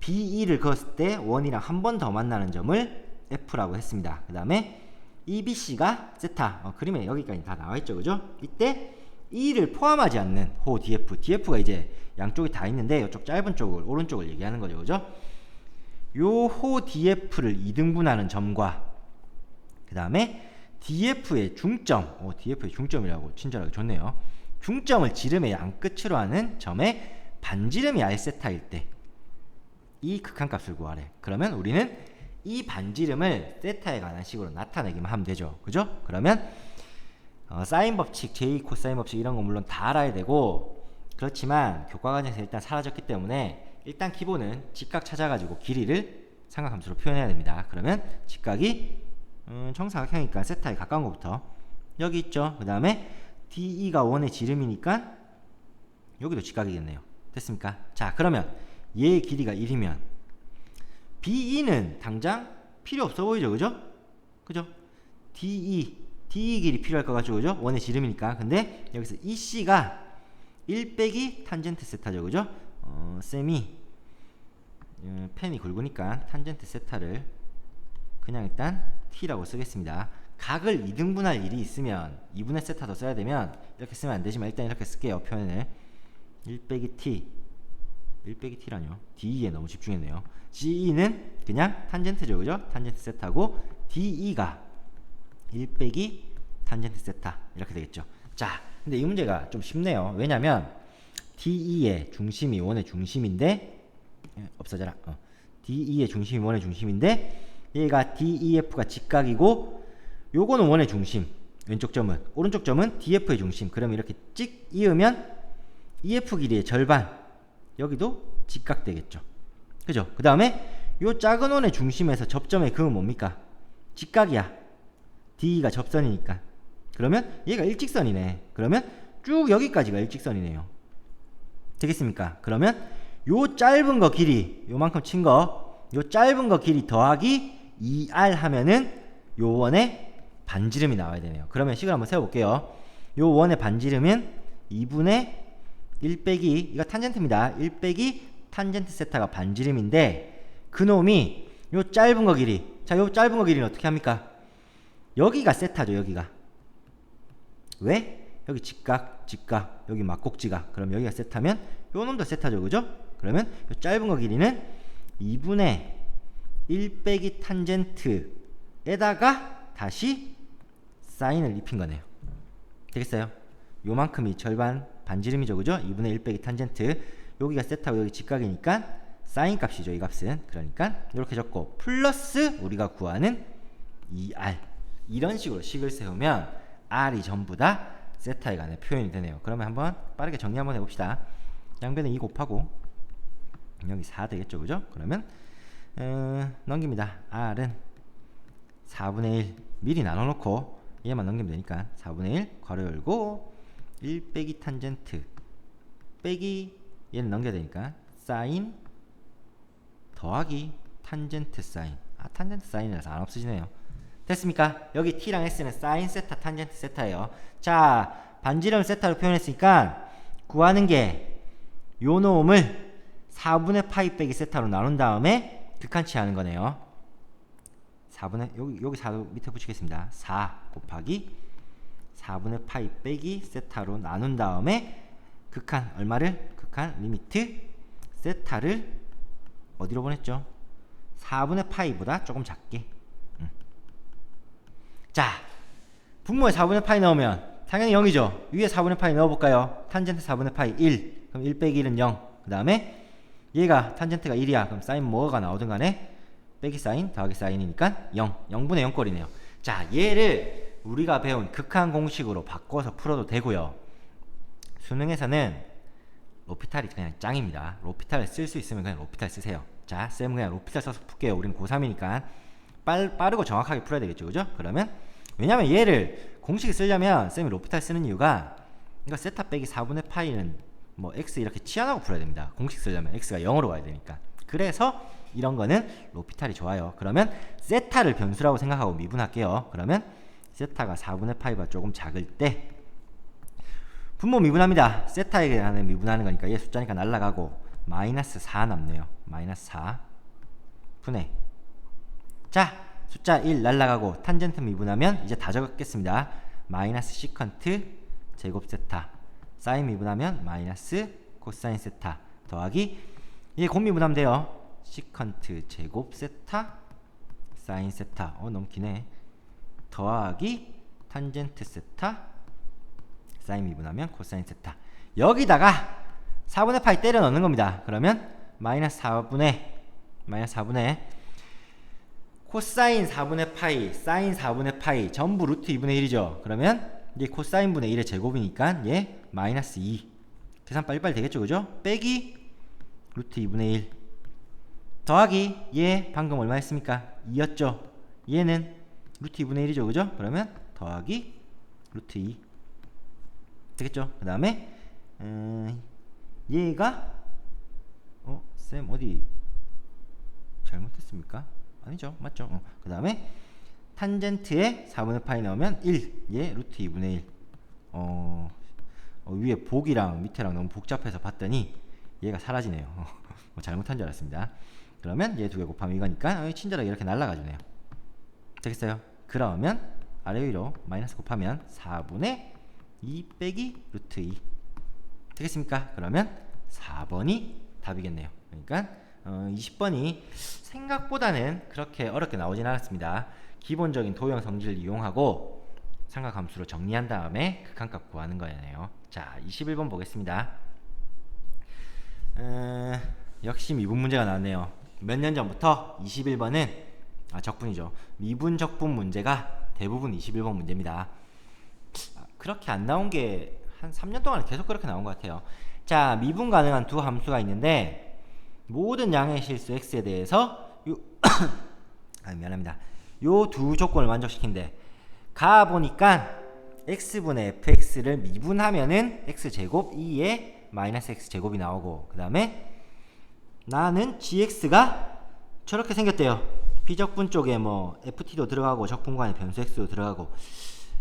BE를 그었을 때 원이랑 한 번 더 만나는 점을 F라고 했습니다. 그 다음에 EBC가 세타. 그림에 여기까지 다 나와있죠. 그죠? 이때 E를 포함하지 않는 호 DF. DF가 이제 양쪽이 다 있는데 이쪽 짧은 쪽을 오른쪽을 얘기하는 거죠. 그죠? 요 호 DF를 2등분하는 점과 그 다음에 DF의 중점. DF의 중점이라고 친절하게 좋네요. 중점을 지름의 양끝으로 하는 점의 반지름이 R세타일 때 이 극한값을 구하래. 그러면 우리는 이 반지름을 세타에 관한 식으로 나타내기만 하면 되죠. 그죠? 그러면 사인 법칙, J 코사인 법칙 이런 거 물론 다 알아야 되고, 그렇지만 교과과정에서 일단 사라졌기 때문에 일단 기본은 직각 찾아가지고 길이를 삼각함수로 표현해야 됩니다. 그러면 직각이 정사각형이니까 세타에 가까운 것부터 여기 있죠. 그 다음에 DE가 원의 지름이니까 여기도 직각이겠네요. 됐습니까? 자, 그러면 얘의 길이가 1이면 BE는 당장 필요 없어 보이죠. 그죠? 그죠? DE 길이 필요할 것 같죠. 그죠? 원의 지름이니까. 근데 여기서 EC가 1 빼기 탄젠트 세타죠. 그죠? 쌤이 펜이 굵으니까 탄젠트 세타를 그냥 일단 T라고 쓰겠습니다. 각을 2등분할 일이 있으면 2분의 세타도 써야 되면 이렇게 쓰면 안 되지만 일단 이렇게 쓸게요. 표현을 1 빼기 T 1 빼기 T라뇨. DE에 너무 집중했네요. GE는 그냥 탄젠트죠. 그죠? 탄젠트 세타고 DE가 1 빼기 탄젠트 세타 이렇게 되겠죠. 자, 근데 이 문제가 좀 쉽네요. 왜냐면 DE의 중심이 원의 중심인데 없어져라. DE의 중심이 원의 중심인데 얘가 DEF가 직각이고 요거는 원의 중심, 왼쪽 점은, 오른쪽 점은 DF의 중심. 그럼 이렇게 찍 이으면 EF 길이의 절반, 여기도 직각 되겠죠. 그죠? 그 다음에 요 작은 원의 중심에서 접점의 극은 뭡니까? 직각이야. DE가 접선이니까. 그러면 얘가 일직선이네. 그러면 쭉 여기까지가 일직선이네요. 되겠습니까? 그러면 요 짧은 거 길이, 요만큼 친 거, 요 짧은 거 길이 더하기 2R 하면은 요 원의 반지름이 나와야 되네요. 그러면 식을 한번 세워볼게요. 요 원의 반지름은 2분의 1 빼기, 이거 탄젠트입니다. 1 빼기 탄젠트 세타가 반지름인데 그놈이 요 짧은 거 길이, 자, 요 짧은 거 길이는 어떻게 합니까? 여기가 세타죠. 여기가. 왜? 여기 직각, 여기 막곡지각. 그럼 여기가 세타면 요 놈도 세타죠. 그죠? 그러면 요 짧은 거 길이는 2분의 1 빼기 탄젠트에다가 다시 사인을 입힌 거네요. 되겠어요? 요만큼이 절반 반지름이죠. 그죠? 2분의 1 빼기 탄젠트. 여기가 세타고 여기 직각이니까 사인 값이죠. 이 값은. 그러니까 이렇게 적고 플러스 우리가 구하는 2R. 이런 식으로 식을 세우면 R이 전부 다 세타에 관해 표현이 되네요. 그러면 한번 빠르게 정리 한번 해봅시다. 양변에 2 곱하고 여기 4 되겠죠. 그죠? 그러면 넘깁니다. R은 4분의 1 미리 나눠놓고 얘만 넘기면 되니까 4분의 1 괄호 열고 1 빼기 탄젠트 빼기 얘는 넘겨야 되니까 사인 더하기 탄젠트 사인. 탄젠트 사인이라서 안 없어지네요. 됐습니까? 여기 t랑 s는 사인 세타, 탄젠트 세타예요. 자, 반지름 세타로 표현했으니까 구하는 게 요 놈을 4분의 파이 빼기 세타로 나눈 다음에 극한 치하는 거네요. 4분의 여기 4 밑에 붙이겠습니다. 4 곱하기 4분의 파이 빼기 세타로 나눈 다음에 극한 얼마를? 극한 리미트 세타를 어디로 보냈죠? 4분의 파이보다 조금 작게. 자, 분모에 4분의 파이 넣으면 당연히 0이죠. 위에 4분의 파이 넣어볼까요? 탄젠트 4분의 파이 1. 그럼 1 빼기 1은 0. 그 다음에 얘가 탄젠트가 1이야. 그럼 사인 뭐가 나오든 간에 빼기 사인 더하기 사인이니까 0. 0분의 0 꼴이네요. 자, 얘를 우리가 배운 극한 공식으로 바꿔서 풀어도 되고요. 수능에서는 로피탈이 그냥 짱입니다. 로피탈을 쓸 수 있으면 그냥 로피탈 쓰세요. 자, 쌤은 그냥 로피탈 써서 풀게요. 우리는 고3이니까 빠르고 정확하게 풀어야 되겠죠. 그죠? 그러면 왜냐면 얘를 공식을 쓰려면 쌤이 로피탈 쓰는 이유가 이거 세타 빼기 4분의 파이는 뭐 x 이렇게 치환하고 풀어야 됩니다. 공식 쓰려면 x가 0으로 와야 되니까. 그래서 이런 거는 로피탈이 좋아요. 그러면 세타를 변수라고 생각하고 미분할게요. 그러면 세타가 4분의 파이보다 조금 작을 때 분모 미분합니다. 세타에 대한 미분하는 거니까 얘 숫자니까 날라가고 마이너스 4 남네요. 마이너스 4 분의 자, 숫자 1 날라가고 탄젠트 미분하면 이제 다 적었겠습니다. 마이너스 시컨트 제곱 세타 사인 미분하면 마이너스 코사인 세타 더하기 얘 곱 미분하면 돼요. 시컨트 제곱 세타 사인 세타 너무 기네. 더하기 탄젠트 세타 사인 미분하면 코사인 세타. 여기다가 4분의 파이 때려 넣는 겁니다. 그러면 마이너스 4분의 코사인 4분의 파이 사인 4분의 파이 전부 루트 2분의 1이죠. 그러면 이게 코사인 분의 1의 제곱이니까 얘 마이너스 2 계산 빨리빨리 되겠죠. 그죠? 빼기 루트 2분의 1 더하기 얘 방금 얼마 했습니까? 2였죠. 얘는 루트 2분의 1이죠. 그죠? 그러면 더하기 루트 2 되겠죠. 그 다음에 얘가 쌤 어디 잘못했습니까? 아니죠. 맞죠. 그 다음에 탄젠트에 4분의 파이 넣으면 1 얘 루트 2분의 1 위에 복이랑 밑에랑 너무 복잡해서 봤더니 얘가 사라지네요. 잘못한 줄 알았습니다. 그러면 얘 두 개 곱하면 이거니까 친절하게 이렇게 날라가주네요. 되겠어요? 그러면 아래 위로 마이너스 곱하면 4분의 2 빼기 루트 2 되겠습니까? 그러면 4번이 답이겠네요. 그러니까 20번이 생각보다는 그렇게 어렵게 나오진 않았습니다. 기본적인 도형 성질을 이용하고 삼각함수로 정리한 다음에 극한값 구하는 거예요. 자, 21번 보겠습니다. 역시 미분 문제가 나왔네요. 몇 년 전부터 21번은 적분이죠. 미분 적분 문제가 대부분 21번 문제입니다. 그렇게 안 나온 게 한 3년 동안 계속 그렇게 나온 것 같아요. 자, 미분 가능한 두 함수가 있는데 모든 양의 실수 x에 대해서 미안합니다. 요 두 조건을 만족시킨대. 가 보니까 x분의 fx를 미분하면은 x제곱 2에 마이너스 x제곱이 나오고 그 다음에 나는 gx가 저렇게 생겼대요. 비적분 쪽에 뭐 ft도 들어가고 적분간에 변수 x도 들어가고.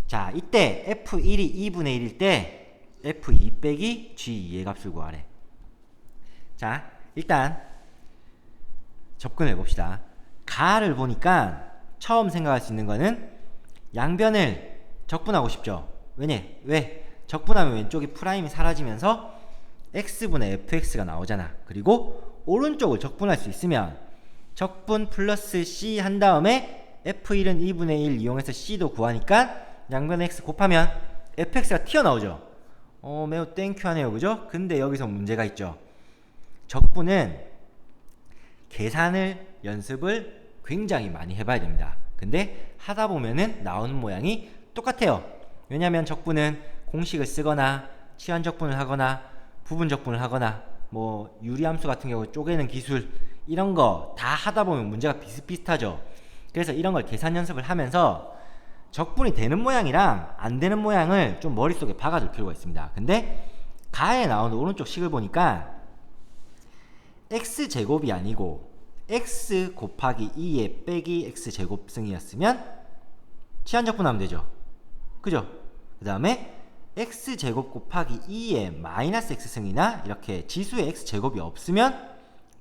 자, 이때 f1이 2분의 1일 때 f2 빼기 g2의 값을 구하래. 자, 일단 접근을 해봅시다. 가를 보니까 처음 생각할 수 있는 거는 양변을 적분하고 싶죠. 왜? 적분하면 왼쪽이 프라임이 사라지면서 x분의 fx가 나오잖아. 그리고 오른쪽을 적분할 수 있으면 적분 플러스 c 한 다음에 f1은 2분의 1 이용해서 c도 구하니까 양변의 x 곱하면 fx가 튀어나오죠. 매우 땡큐하네요. 그죠? 근데 여기서 문제가 있죠. 적분은 계산을 연습을 굉장히 많이 해봐야 됩니다. 근데 하다 보면은 나오는 모양이 똑같아요. 왜냐면 적분은 공식을 쓰거나 치환 적분을 하거나 부분 적분을 하거나 뭐 유리함수 같은 경우 쪼개는 기술 이런 거 다 하다 보면 문제가 비슷비슷하죠. 그래서 이런 걸 계산 연습을 하면서 적분이 되는 모양이랑 안 되는 모양을 좀 머릿속에 박아둘 필요가 있습니다. 근데 가에 나오는 오른쪽 식을 보니까 x제곱이 아니고 x 곱하기 2의 빼기 x제곱승이었으면 치환적분하면 되죠. 그죠? 그 다음에 x제곱 곱하기 2의 마이너스 x승이나 이렇게 지수의 x제곱이 없으면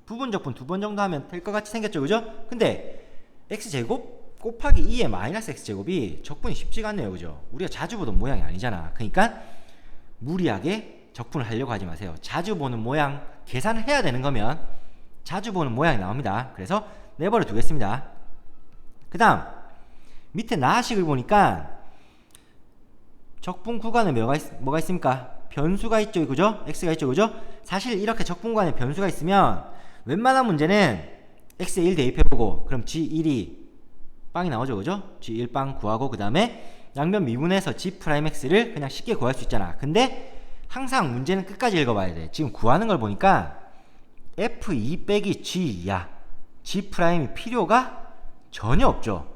부분적분 두 번 정도 하면 될 것 같이 생겼죠. 그죠? 근데 x제곱 곱하기 2의 마이너스 x제곱이 적분이 쉽지가 않네요. 그죠? 우리가 자주 보던 모양이 아니잖아. 그러니까 무리하게 적분을 하려고 하지 마세요. 자주 보는 모양 계산을 해야 되는 거면 자주 보는 모양이 나옵니다. 그래서 내버려 두겠습니다. 그 다음 밑에 나식을 보니까 적분 구간에 뭐가 있습니까? 변수가 있죠. 그죠? x가 있죠. 그죠? 사실 이렇게 적분 구간에 변수가 있으면 웬만한 문제는 x에 1 대입해보고 그럼 g1이 빵이 나오죠. 그죠? g1빵 구하고 그 다음에 양변 미분해서 g'x를 그냥 쉽게 구할 수 있잖아. 근데 항상 문제는 끝까지 읽어봐야 돼. 지금 구하는 걸 보니까 f2 빼기 g2야. g'이 필요가 전혀 없죠.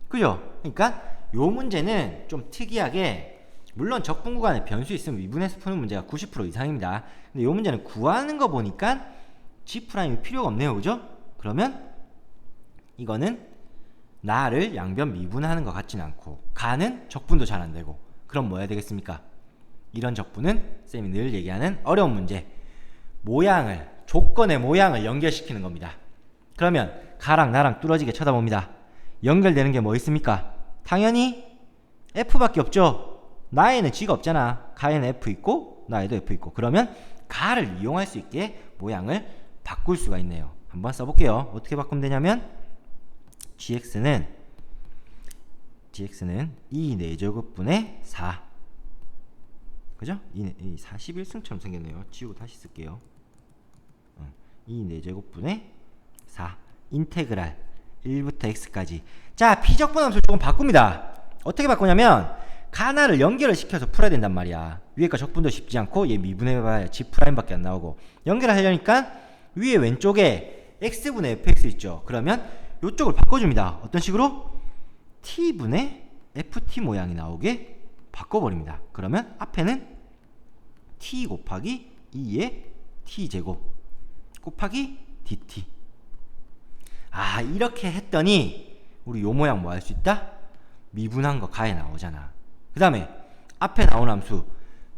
그죠? 그러니까 요 문제는 좀 특이하게 물론 적분 구간에 변수 있으면 미분해서 푸는 문제가 90% 이상입니다. 근데 요 문제는 구하는 거 보니까 g'이 필요가 없네요. 그죠? 그러면 이거는 나를 양변 미분하는 것 같진 않고 가는 적분도 잘 안 되고 그럼 뭐 해야 되겠습니까? 이런 적분은 쌤이 늘 얘기하는 어려운 문제 모양을 조건의 모양을 연결시키는 겁니다. 그러면 가랑 나랑 뚫어지게 쳐다봅니다. 연결되는 게 뭐 있습니까? 당연히 F밖에 없죠. 나에는 G가 없잖아. 가에는 F 있고 나에도 F 있고 그러면 가를 이용할 수 있게 모양을 바꿀 수가 있네요. 한번 써볼게요. 어떻게 바꾸면 되냐면 gx는 2 4제곱분의 4 그죠? 41승처럼 생겼네요. 지우고 다시 쓸게요. 2 4제곱분의 4 인테그랄 1부터 x까지. 자, 피적분함수 조금 바꿉니다. 어떻게 바꾸냐면 가나를 연결을 시켜서 풀어야 된단 말이야. 위에가 적분도 쉽지 않고 얘 미분해봐야 g'밖에 안 나오고 연결을 하려니까 위에 왼쪽에 x분의 fx 있죠. 그러면 이쪽을 바꿔줍니다. 어떤 식으로? t분의 ft 모양이 나오게 바꿔버립니다. 그러면 앞에는 t 곱하기 2의 t제곱 곱하기 dt. 아, 이렇게 했더니 우리 요 모양 뭐 할 수 있다? 미분한 거 가에 나오잖아. 그 다음에 앞에 나온 함수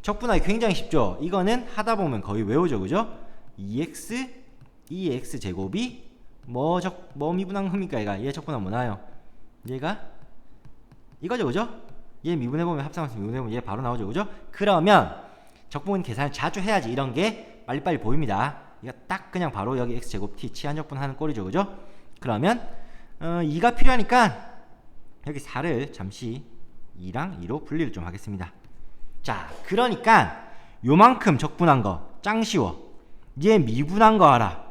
적분하기 굉장히 쉽죠. 이거는 하다 보면 거의 외우죠. 그죠? 2x 제곱이 뭐 미분한 겁니까? 얘 적분하면 뭐 나와요? 얘가 이거죠. 그죠? 얘 미분해보면 합성함수 미분해보면 얘 바로 나오죠. 그죠? 그러면 적분 계산을 자주 해야지 이런 게 빨리빨리 보입니다. 이거 딱 그냥 바로 여기 x제곱 t 치환적분 하는 꼴이죠. 그죠? 그러면 2가 필요하니까 여기 4를 잠시 2랑 2로 분리를 좀 하겠습니다. 자, 그러니까 요만큼 적분한 거 짱 쉬워. 얘 미분한 거 알아.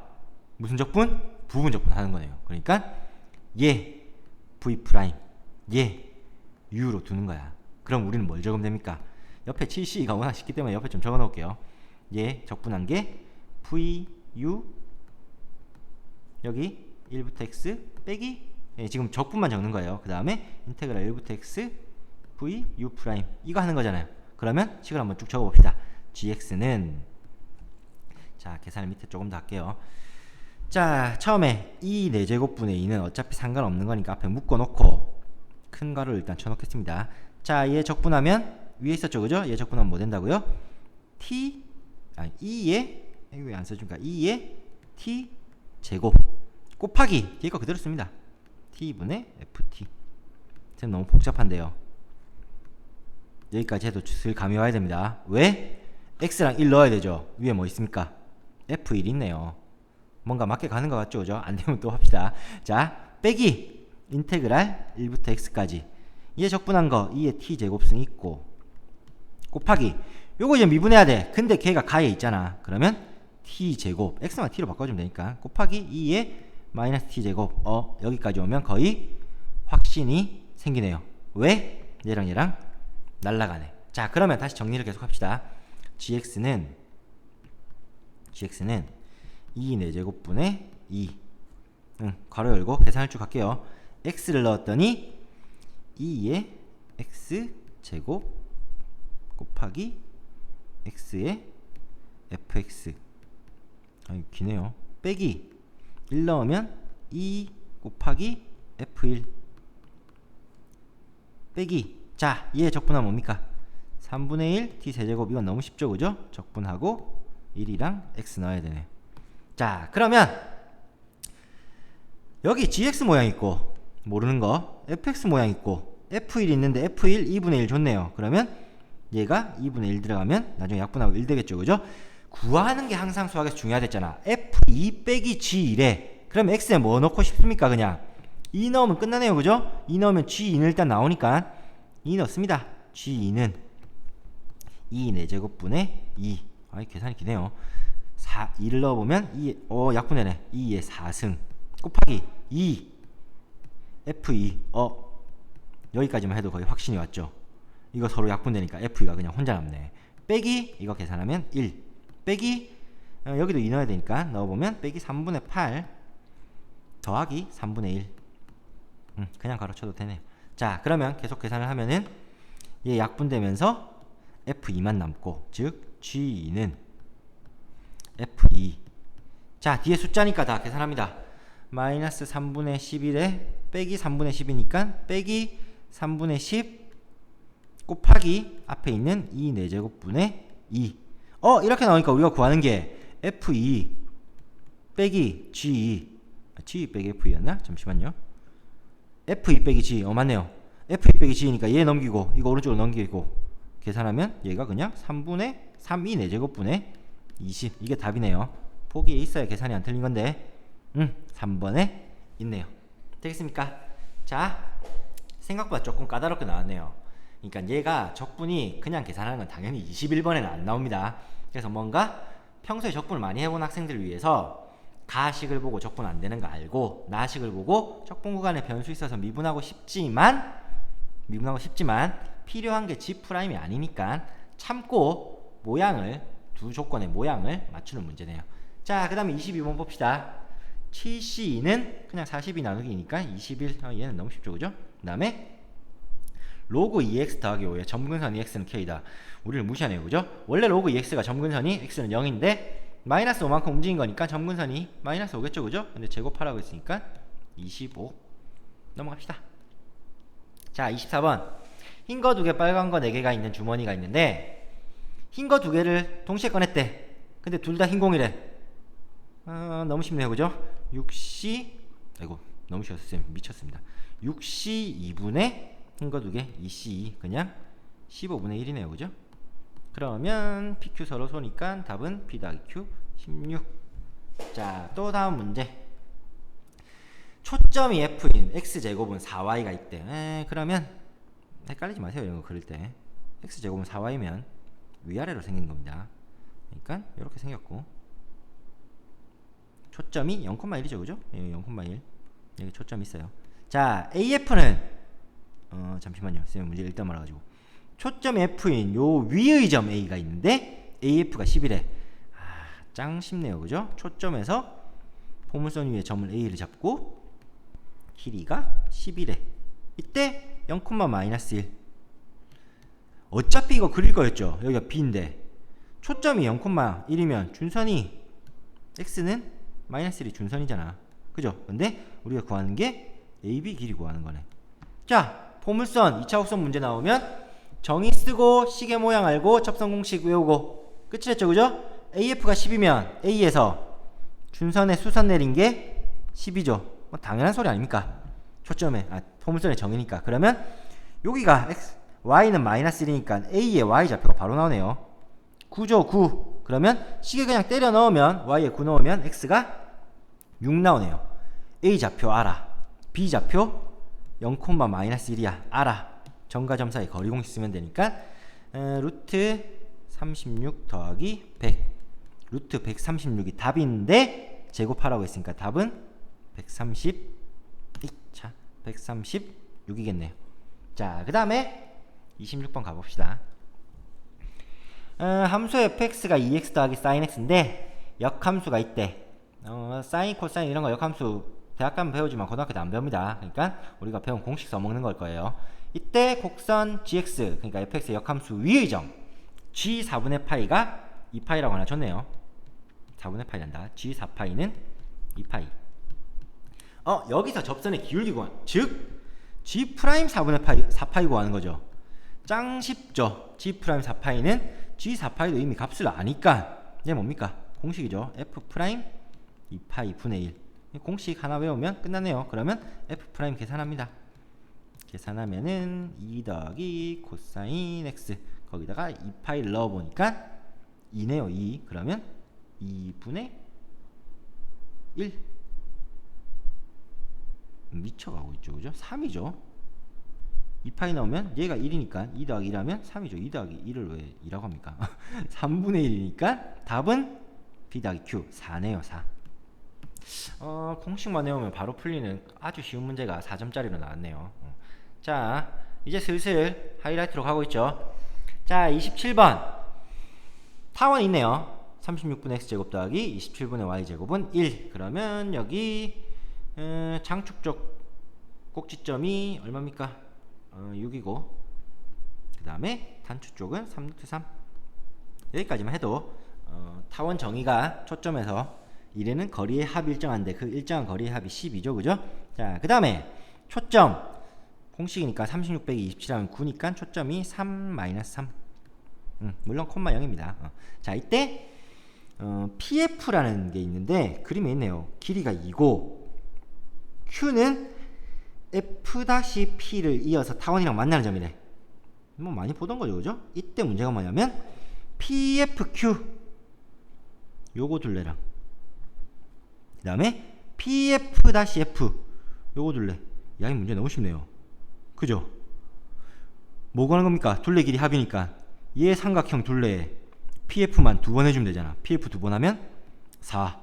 무슨 적분? 부분 적분 하는 거네요. 그러니까 얘 v 프라임 얘 u로 두는 거야. 그럼 우리는 뭘 적으면 됩니까? 옆에 7c가 워낙 쉽기 때문에 옆에 좀 적어 놓을게요. 얘 적분한 게 v u 여기 1부터 x 빼기 지금 적분만 적는 거예요. 그 다음에 인테그랄 1부터 x v u 프라임 이거 하는 거잖아요. 그러면 식을 한번 쭉 적어 봅시다. gx는 자, 계산을 밑에 조금 더 할게요. 자, 처음에 2 4제곱분의 2는 어차피 상관없는 거니까 앞에 묶어놓고 큰 가로 일단 쳐놓겠습니다. 자, 얘 적분하면 위에 있었죠. 그죠? 얘 적분하면 뭐 된다고요? 2에 왜 안 써줄까? 2에 t 제곱 곱하기 뒤에 거 그대로 씁니다. t분의 ft. 지금 너무 복잡한데요. 여기까지 해도 슬 감이 와야 됩니다. 왜? x랑 1 넣어야 되죠. 위에 뭐 있습니까? f1 있네요. 뭔가 맞게 가는 것 같죠? 그죠? 안 되면 또 합시다. 자, 빼기 인테그랄 1부터 x까지 얘 적분한 거 2의 t제곱승 있고 곱하기 요거 이제 미분해야 돼. 근데 걔가 가에 있잖아. 그러면 t제곱 x만 t로 바꿔주면 되니까 곱하기 2의 마이너스 t제곱 여기까지 오면 거의 확신이 생기네요. 왜? 얘랑 날라가네. 자, 그러면 다시 정리를 계속 합시다. gx는 2 4제곱분의 2 괄호 열고 계산을 쭉 할게요. x를 넣었더니 2의 x제곱 곱하기 x의 fx 기네요. 빼기 1 넣으면 2 곱하기 F1 빼기, 자 얘 적분하면 뭡니까? 3분의 1 t세제곱. 이건 너무 쉽죠, 그죠? 적분하고 1이랑 x 넣어야 되네. 자 그러면 여기 gx 모양 있고 모르는 거 fx 모양 있고 f1 있는데 f1 2분의 1 줬네요. 그러면 얘가 2분의 1 들어가면 나중에 약분하고 1 되겠죠, 그죠? 구하는 게 항상 수학에서 중요하댔잖아. f2 빼기 g1에 그럼 x에 뭐 넣고 싶습니까? 그냥 2 넣으면 끝나네요, 그죠? 2 넣으면 g2는 일단 나오니까 2 넣습니다. g2는 2 4제곱분의 2. 아이 계산이 기네요. 2를 넣어보면 2, 약분되네. 2의 4승 곱하기 2 F2. 여기까지만 해도 거의 확신이 왔죠. 이거 서로 약분되니까 F2가 그냥 혼자 남네. 빼기 이거 계산하면 1 빼기 여기도 2 넣어야 되니까 넣어보면 빼기 3분의 8 더하기 3분의 1. 그냥 가로쳐도 되네요. 자 그러면 계속 계산을 하면은 얘 약분되면서 F2만 남고, 즉 G2는 F2. 자 뒤에 숫자니까 다 계산합니다. 마이너스 3분의 11에 빼기 3분의 10이니까 빼기 3분의 10 곱하기 앞에 있는 2 4제곱분의 2. 이렇게 나오니까 우리가 구하는 게 F2 빼기 G2. G2 빼기 F2였나? 잠시만요. F2 빼기 G. 맞네요. F2 빼기 G니까 얘 넘기고 이거 오른쪽으로 넘기고 계산하면 얘가 그냥 3분의 3 2 4제곱분의 20. 이게 답이네요. 보기에 있어야 계산이 안 틀린 건데 3번에 있네요. 되겠습니까? 자 생각보다 조금 까다롭게 나왔네요. 그러니까 얘가 적분이 그냥 계산하는 건 당연히 21번에는 안 나옵니다. 그래서 뭔가 평소에 적분을 많이 해본 학생들을 위해서 가식을 보고 적분 안 되는 거 알고 나식을 보고 적분 구간에 변수 있어서 미분하고 싶지만 필요한 게 G'이 아니니까 참고 모양을, 두 조건의 모양을 맞추는 문제네요. 자 그 다음에 22번 봅시다. 7C2는 그냥 42 나누기니까 21. 얘는 너무 쉽죠, 그죠? 그 다음에 로그 2x 더하기 5에 점근선이 x는 k다. 우리를 무시하네요, 그죠? 원래 로그 2x가 점근선이 x는 0인데 마이너스 5만큼 움직인 거니까 점근선이 마이너스 5겠죠, 그죠? 근데 제곱하라고 했으니까 25. 넘어갑시다. 자 24번. 흰 거 2개 빨간 거 4개가 있는 주머니가 있는데 흰 거 2개를 동시에 꺼냈대. 근데 둘 다 흰 공이래. 너무 쉽네요, 그죠? 6C 아이고 너무 쉬웠어요, 쌤. 미쳤습니다. 6C 2분의 흰 거 2개 2C2 그냥 15분의 1이네요, 그죠? 그러면 PQ 서로 소니까 답은 P 더하기 Q 16. 자 또 다음 문제. 초점이 F인 X제곱은 4Y가 있대. 그러면 헷갈리지 마세요, 이런 거 그릴 때. X제곱은 4Y면 위아래로 생긴 겁니다. 그러니까 이렇게 생겼고 초점이 0,1이죠, 그죠? 0,1 여기 초점 있어요. 자 AF는 잠시만요, 쌤 문제 일단 말아가지고 초점 F인 요 위의 점 A가 있는데 AF가 10이래. 짱 쉽네요, 그죠? 초점에서 포물선 위에 점을 A를 잡고 길이가 10이래. 이때 0,-1. 어차피 이거 그릴 거였죠. 여기가 B인데 초점이 0,1이면 준선이 X는 -1이 준선이잖아, 그죠? 근데 우리가 구하는 게 AB 길이 구하는 거네. 자 포물선 2차 곡선 문제 나오면 정의 쓰고 시계 모양 알고 접선 공식 외우고 끝이랬죠, 그죠? AF가 10이면 A에서 준선에 수선 내린 게 10이죠. 뭐 당연한 소리 아닙니까? 초점에 포물선의 정의니까. 그러면 여기가 X, Y는 -1이니까 A의 Y좌표가 바로 나오네요. 9죠, 9. 그러면 시계 그냥 때려 넣으면 Y에 9 넣으면 X가 6 나오네요. A좌표 알아. B좌표 0,-1이야 알아. 점과 점 사이 거리 공식 쓰면 되니까 루트 36 더하기 100 루트 136이 답인데 제곱하라고 했으니까 답은 136이겠네요. 자 그 다음에 26번 가봅시다. 함수 fx가 2x 더하기 sin x인데 역함수가 있대. 사인, 코사인 이런 거 역함수 대학 가면 배우지만 고등학교 때 안 배웁니다. 그러니까 우리가 배운 공식 써먹는 걸 거예요. 이때 곡선 gx, 그러니까 fx의 역함수 위의 점 g 4분의 파이가 2파이라고 하나 줬네요. 4분의 파이 난다. g 4파이는 2파이. 여기서 접선의 기울기 구한, 즉 G 프라임 4분의 파이 4파이 구하는 거죠. 짱 쉽죠. G 프라임 4파이는 G 4파이도 이미 값을 아니까 이게 뭡니까? 공식이죠. F 프라임 2파이 분의 1. 공식 하나 외우면 끝나네요. 그러면 F 프라임 계산합니다. 계산하면은 2 더하기 코사인 X 거기다가 2파이를 넣어보니까 2네요. 2. 그러면 2분의 1 미쳐가고 있죠. 그죠? 3이죠. 2파이 넣으면 얘가 1이니까 2 더하기 1하면 3이죠. 2 더하기 1을 왜 2라고 합니까? 3분의 1이니까 답은 B 더하기 Q 4네요. 4. 공식만 외우면 바로 풀리는 아주 쉬운 문제가 4점짜리로 나왔네요. 자, 이제 슬슬 하이라이트로 가고 있죠. 자, 27번 타원이 있네요. 36분의 x제곱 더하기 27분의 y제곱은 1. 그러면 여기 장축적 꼭지점이 얼마입니까? 6이고 그 다음에 단축 쪽은 3루트 3. 여기까지만 해도 타원 정의가 초점에서 1에는 거리의 합이 일정한데 그 일정한 거리의 합이 10이죠. 그죠? 자, 그 다음에 초점 공식이니까 36 빼기 27하면 9니까 초점이 3 마이너스 3. 물론 콤마 0입니다. 자, 이때 PF라는 게 있는데 그림에 있네요. 길이가 2고 Q는 F-P를 이어서 타원이랑 만나는 점이래. 뭐 많이 보던 거죠. 그죠? 이때 문제가 뭐냐면 PFQ 요거 둘레랑 그 다음에 PF-F 요거 둘레. 야, 이 문제 너무 쉽네요. 그죠? 뭐 구하는 겁니까? 둘레 길이 합이니까 얘 삼각형 둘레에 PF만 2번 해주면 되잖아. PF 2번 하면 4.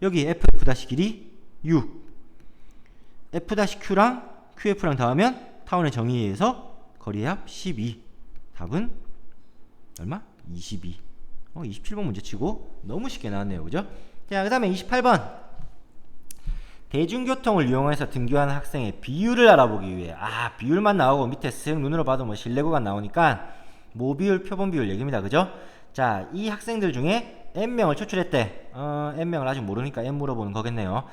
여기 FF- 길이 6. F-Q랑 QF랑 더하면 타원의 정의에 의해서 거리의 합 12. 답은 얼마? 22. 27번 문제 치고 너무 쉽게 나왔네요. 그죠? 자, 그 다음에 28번 대중교통을 이용해서 등교하는 학생의 비율을 알아보기 위해 비율만 나오고 밑에 쓱 눈으로 봐도 뭐 실내구간 나오니까 모비율, 표본비율 얘기입니다. 그죠? 자, 이 학생들 중에 N명을 추출했대. N명을 아직 모르니까 N 물어보는 거겠네요.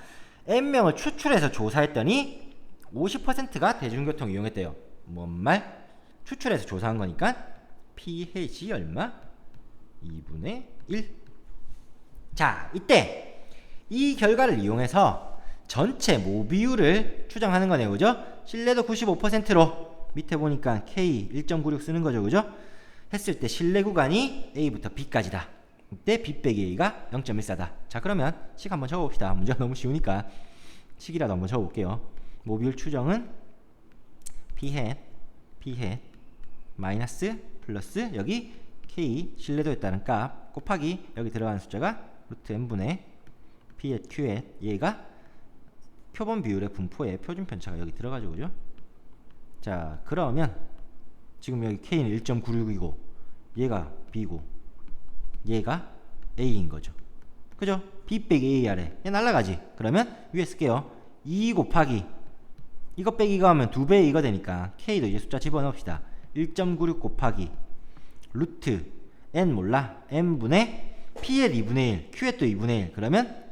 N명을 추출해서 조사했더니 50%가 대중교통 이용했대요. 뭔 말? 추출해서 조사한 거니까 pH 얼마? 2분의 1. 자, 이때 이 결과를 이용해서 전체 모비율을 추정하는 거네요. 그죠? 실내도 95%로 밑에 보니까 K 1.96 쓰는 거죠. 그죠? 했을 때 실내 구간이 A부터 B까지다. 이때 B 빼기 A가 0.14다. 자, 그러면 식 한번 적어봅시다. 문제가 너무 쉬우니까 식이라도 한번 적어볼게요. 모비율 추정은 P hat 마이너스 플러스 여기 K 실내도에 따른 값 곱하기 여기 들어가는 숫자가 루트 n분의 P hat Q hat 얘가 표본 비율의 분포에 표준 편차가 여기 들어가죠. 그죠? 자, 그러면 지금 여기 K는 1.96이고 얘가 B고 얘가 A인 거죠. 그죠? B 빼기 A 아래 얘 날라가지. 그러면 위에 쓸게요. 2 곱하기 이거 빼기 이거 하면 2배 이거 되니까 K도 이제 숫자 집어넣읍시다. 1.96 곱하기 루트 N 몰라 N분의 P의 2분의 1 Q의 또 2분의 1 그러면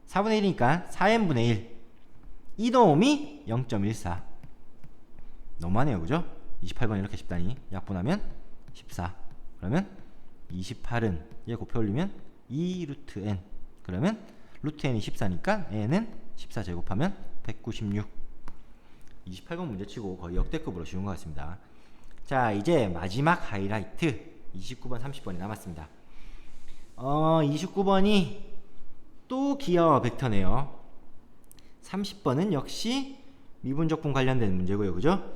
4분의 1이니까 4N분의 1 이 놈이 0.14. 너무하네요. 그죠? 28번 이렇게 쉽다니 약분하면 14. 그러면 28은 얘 곱해 올리면 2 루트 n. 그러면 루트 n이 14니까 n은 14 제곱하면 196. 28번 문제 치고 거의 역대급으로 쉬운 것 같습니다. 자, 이제 마지막 하이라이트 29번 30번이 남았습니다. 29번이 또 기하와 벡터네요. 30번은 역시 미분적분 관련된 문제고요. 그죠?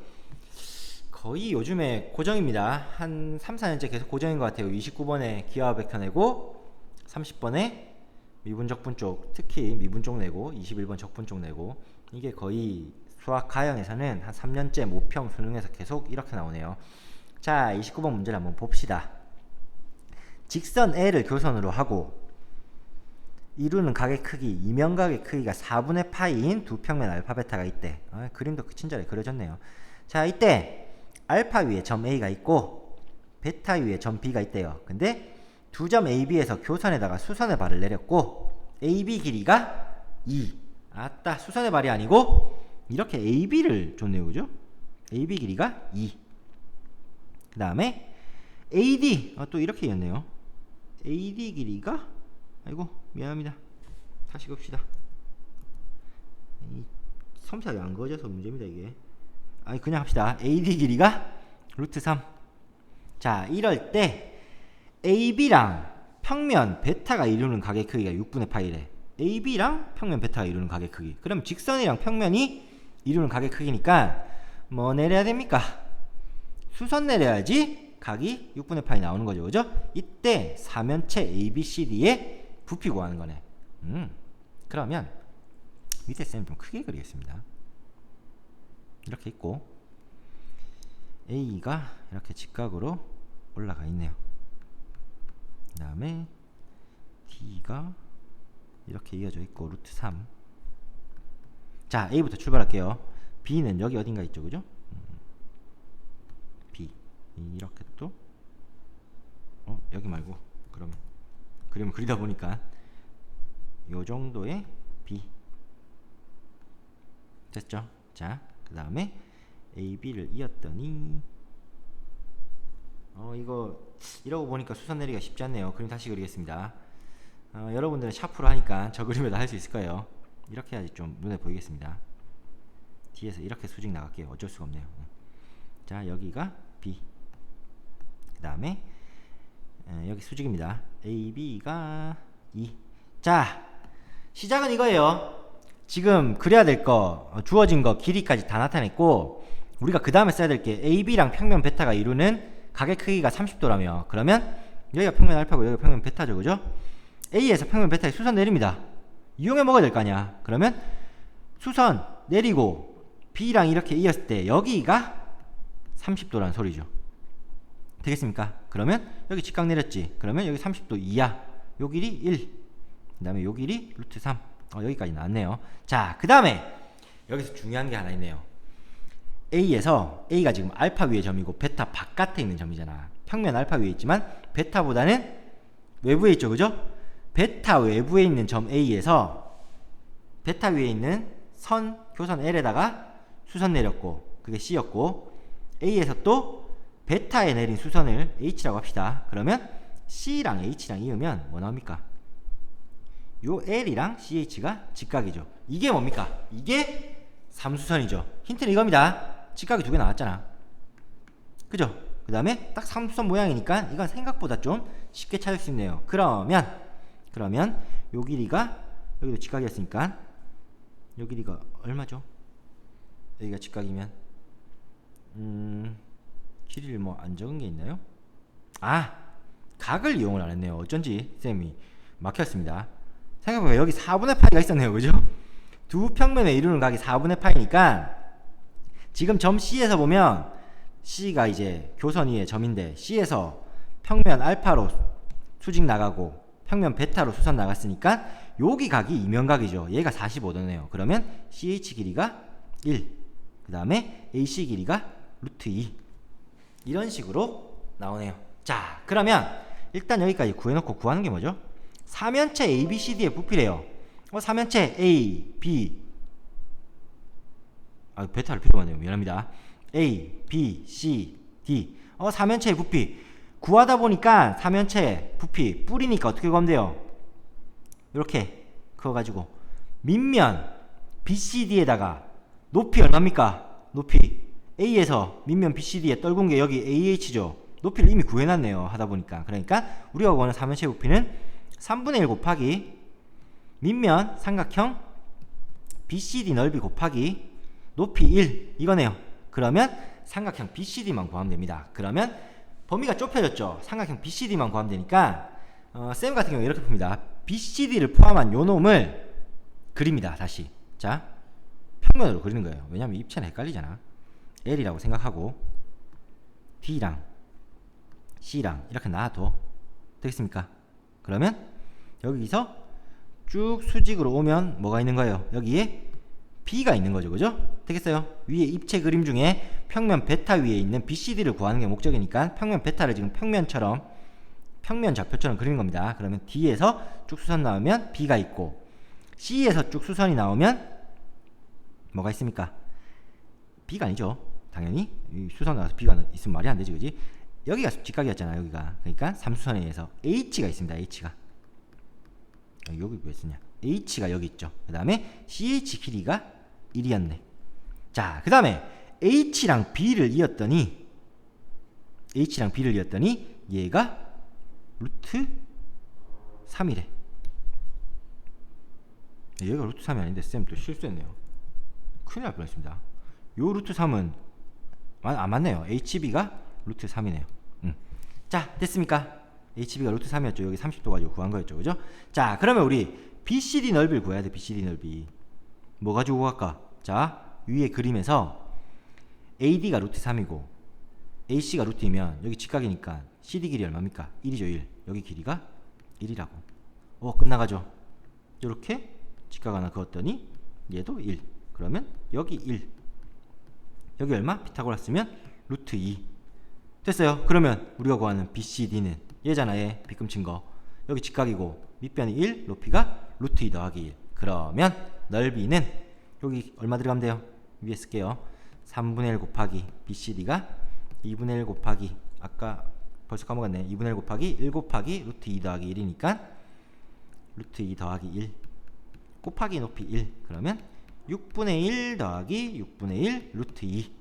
거의 요즘에 고정입니다. 한 3, 4년째 계속 고정인 것 같아요. 29번에 기하와 벡터 내고 30번에 미분적분 쪽, 특히 미분 쪽 내고 21번 적분 쪽 내고 이게 거의 수학 가형에서는 한 3년째 모평 수능에서 계속 이렇게 나오네요. 자, 29번 문제를 한번 봅시다. 직선 L을 교선으로 하고 이루는 각의 크기, 이면각의 크기가 4분의 파이인 두 평면 알파 베타가 있대. 그림도 친절히 그려졌네요. 자, 이때 알파 위에 점 A가 있고 베타 위에 점 B가 있대요. 근데 두 점 AB에서 교선에다가 수선의 발을 내렸고 AB 길이가 2. 아따, 수선의 발이 아니고 이렇게 AB를 줬네요. 그죠? AB 길이가 2. 그 다음에 AD, 또 이렇게 이었네요. AD 길이가, 아이고 미안합니다. 다시 봅시다. 섬세하게 안 그어져서 문제입니다 이게. 아니 그냥 합시다. AD 길이가 루트 3. 자, 이럴 때 AB랑 평면 베타가 이루는 각의 크기가 6분의 파이래. AB랑 평면 베타가 이루는 각의 크기. 그럼 직선이랑 평면이 이루는 각의 크기니까 뭐 내려야 됩니까? 수선 내려야지 각이 6분의 파이 나오는 거죠. 그죠? 이때 사면체 ABCD의 부피 구하는 거네. 그러면 밑에 쌤 좀 크게 그리겠습니다. 이렇게 있고 A가 이렇게 직각으로 올라가 있네요. 그 다음에 D가 이렇게 이어져 있고 루트 3. 자, A부터 출발할게요. B는 여기 어딘가 있죠. 그죠? B 이렇게 또 여기 말고 그러면 그림을 그리다 보니까 요 정도의 B 됐죠? 자, 그 다음에 AB를 이었더니 이거 이러고 보니까 수선 내리기가 쉽지 않네요. 그림 다시 그리겠습니다. 여러분들은 샤프로 하니까 저 그림에도 할 수 있을 거예요. 이렇게 해야지 좀 눈에 보이겠습니다. 뒤에서 이렇게 수직 나갈게요. 어쩔 수가 없네요. 자, 여기가 B. 그 다음에 여기 수직입니다. AB가 2. 자, 시작은 이거예요. 지금 그려야 될 거, 주어진 거 길이까지 다 나타냈고, 우리가 그 다음에 써야 될 게 AB랑 평면 베타가 이루는 각의 크기가 30도라며. 그러면 여기가 평면 알파고 여기가 평면 베타죠. 그죠? A에서 평면 베타에 수선 내립니다. 이용해 먹어야 될 거 아니야. 그러면 수선 내리고 B랑 이렇게 이었을 때 여기가 30도라는 소리죠. 되겠습니까? 그러면 여기 직각 내렸지. 그러면 여기 30도 2야. 요 길이 1. 그 다음에 요 길이 루트 3. 여기까지 나왔네요. 자, 그 다음에 여기서 중요한 게 하나 있네요. A에서 A가 지금 알파 위의 점이고 베타 바깥에 있는 점이잖아. 평면 알파 위에 있지만 베타보다는 외부에 있죠. 그죠? 베타 외부에 있는 점 A에서 베타 위에 있는 선 교선 L에다가 수선 내렸고 그게 C였고, A에서 또 베타에 내린 수선을 H라고 합시다. 그러면 C랑 H랑 이으면 뭐 나옵니까? 요 L이랑 CH가 직각이죠. 이게 뭡니까? 이게 삼수선이죠. 힌트는 이겁니다. 직각이 두 개 나왔잖아. 그죠? 그 다음에 딱 삼수선 모양이니까 이건 생각보다 좀 쉽게 찾을 수 있네요. 그러면 요 길이가 여기도 직각이었으니까 요 길이가 얼마죠? 여기가 직각이면 길이를 뭐 안 적은 게 있나요? 각을 이용을 안 했네요. 어쩐지 쌤이 막혔습니다. 생각해보면 여기 4분의 파이가 있었네요. 그죠? 두 평면에 이루는 각이 4분의 파이니까 지금 점 C에서 보면 C가 이제 교선 위의 점인데 C에서 평면 알파로 수직 나가고 평면 베타로 수선 나갔으니까 여기 각이 이면각이죠. 얘가 45도네요. 그러면 CH 길이가 1. 그 다음에 AC 길이가 루트 2. 이런 식으로 나오네요. 자, 그러면 일단 여기까지 구해놓고 구하는 게 뭐죠? 사면체 ABCD의 부피래요. 사면체 A, B 베타를 필요가 네요. 미안합니다. A, B, C, D 사면체의 부피 구하다 보니까 사면체 부피 뿌리니까 어떻게 구하면 돼요? 이렇게 그어가지고 밑면 BCD에다가 높이 얼마입니까? 높이 A에서 밑면 BCD에 떨군 게 여기 AH죠. 높이를 이미 구해놨네요. 하다보니까. 그러니까 우리가 구하는 사면체 부피는 3분의 1 곱하기 밑면 삼각형 BCD 넓이 곱하기 높이 1 이거네요. 그러면 삼각형 BCD만 구하면 됩니다. 그러면 범위가 좁혀졌죠. 삼각형 BCD만 구하면 되니까 쌤 같은 경우 이렇게 풉니다. BCD를 포함한 요 놈을 그립니다. 다시 자 평면으로 그리는 거예요. 왜냐면 입체는 헷갈리잖아. L이라고 생각하고 D랑 C랑 이렇게 놔둬. 되겠습니까? 그러면 여기서 쭉 수직으로 오면 뭐가 있는 거예요? 여기에 B가 있는 거죠. 그죠? 되겠어요? 위에 입체 그림 중에 평면 베타 위에 있는 BCD를 구하는 게 목적이니까 평면 베타를 지금 평면처럼 평면 좌표처럼 그리는 겁니다. 그러면 D에서 쭉 수선 나오면 B가 있고 C에서 쭉 수선이 나오면 뭐가 있습니까? B가 아니죠. 당연히 이 수선 나와서 B가 있으면 말이 안 되지, 그지? 여기가 직각이었잖아, 여기가. 그러니까 3수선에 의해서 H가 있습니다. H가 여기 왜 쓰냐? H가 여기 있죠. 그 다음에 CH 길이가 1이었네. 자, 그 다음에 H랑 B를 이었더니 얘가 루트 3이래. 얘가 루트 3이 아닌데 쌤 또 실수했네요. 큰일 날 뻔했습니다. 요 루트 3은 안 맞네요. HB가 루트 3이네요. 자, 됐습니까? HB가 루트 3이었죠. 여기 30도 가지고 구한 거였죠. 그죠? 자, 그러면 우리 BCD 넓이를 구해야 돼. BCD 넓이. 뭐 가지고 구할까? 자, 위에 그림에서 AD가 루트 3이고 AC가 루트이면 여기 직각이니까 CD 길이 얼마입니까? 1이죠. 1. 여기 길이가 1이라고. 끝나가죠. 이렇게 직각 하나 그었더니 얘도 1. 그러면 여기 1. 여기 얼마? 피타고라스면 루트 2. 됐어요. 그러면 우리가 구하는 BCD는 얘잖아. 얘 비금친 거. 여기 직각이고 밑변이 1, 높이가 루트 2 더하기 1. 그러면 넓이는 여기 얼마 들어가면 돼요? 위에 쓸게요. 3분의 1 곱하기 BCD가 2분의 1 곱하기 아까 벌써 까먹었네. 2분의 1 곱하기 1 곱하기 루트 2 더하기 1이니까 루트 2 더하기 1 곱하기 높이 1. 그러면 6분의 1 더하기 6분의 1 루트 2.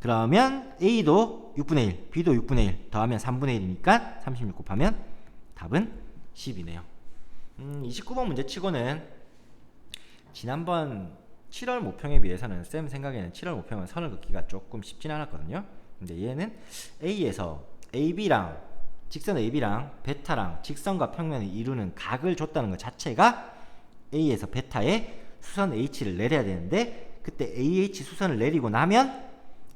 그러면 A도 6분의 1, B도 6분의 1 더하면 3분의 1이니까 36 곱하면 답은 10이네요. 29번 문제 치고는 지난번 7월 모평에 비해서는 쌤 생각에는 7월 모평은 선을 긋기가 조금 쉽진 않았거든요. 근데 얘는 A에서 AB랑 직선 AB랑 베타랑 직선과 평면을 이루는 각을 줬다는 것 자체가 A에서 베타에 수선 H를 내려야 되는데 그때 AH 수선을 내리고 나면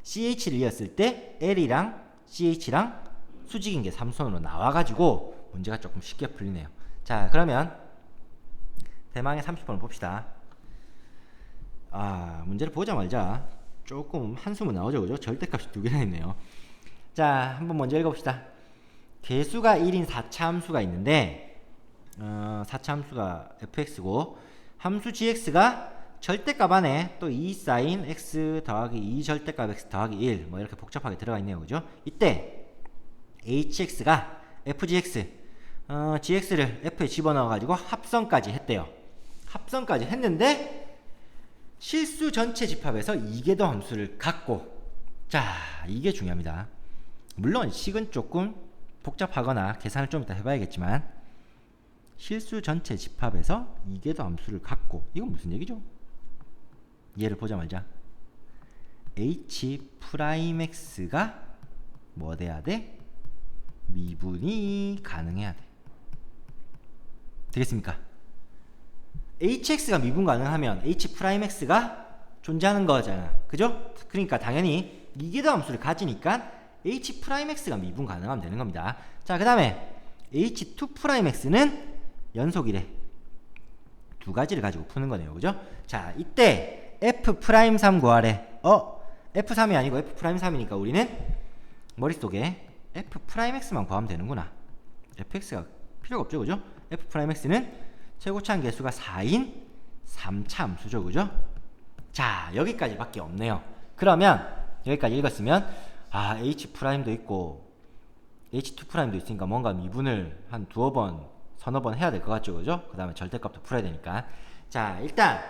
CH를 이었을 때 L이랑 CH랑 수직인 게 3선으로 나와가지고 문제가 조금 쉽게 풀리네요. 자, 그러면 대망의 30번을 봅시다. 문제를 보자마자 조금 한숨은 나오죠, 그죠? 절대값이 두 개나 있네요. 자, 한번 먼저 읽어봅시다. 개수가 1인 4차 함수가 있는데 4차 함수가 fx고 함수 gx가 절대값 안에 또 2 sin x 더하기 2 절대값 x 더하기 1 뭐 이렇게 복잡하게 들어가 있네요, 그죠? 이때 hx가 fgx gx를 f에 집어넣어 가지고 합성까지 했대요. 합성까지 했는데 실수 전체 집합에서 이계도 함수를 갖고, 자, 이게 중요합니다. 물론 식은 조금 복잡하거나 계산을 좀 이따 해봐야겠지만 실수 전체 집합에서 이계도 함수를 갖고, 이건 무슨 얘기죠? 얘를 보자마자 H'X가 뭐 돼야 돼? 미분이 가능해야 돼. 되겠습니까? HX가 미분 가능하면 H'X가 존재하는 거잖아, 그죠? 그러니까 당연히 이계도 함수를 가지니까 H'X가 미분 가능하면 되는 겁니다. 자, 그 다음에 H2'X는 연속이래. 두 가지를 가지고 푸는 거네요, 그죠? 자, 이때 F'3 구하래. F3이 아니고 F'3이니까 우리는 머릿속에 F'X만 구하면 되는구나. fx가 필요가 없죠, 그죠? F'X는 최고차항 개수가 4인 3차 함수죠, 그죠? 자, 여기까지밖에 없네요. 그러면 여기까지 읽었으면 H'도 있고 H2'도 있으니까 뭔가 미분을 한 두어 번, 서너 번 해야 될 것 같죠, 그죠? 그 다음에 절대값도 풀어야 되니까. 자, 일단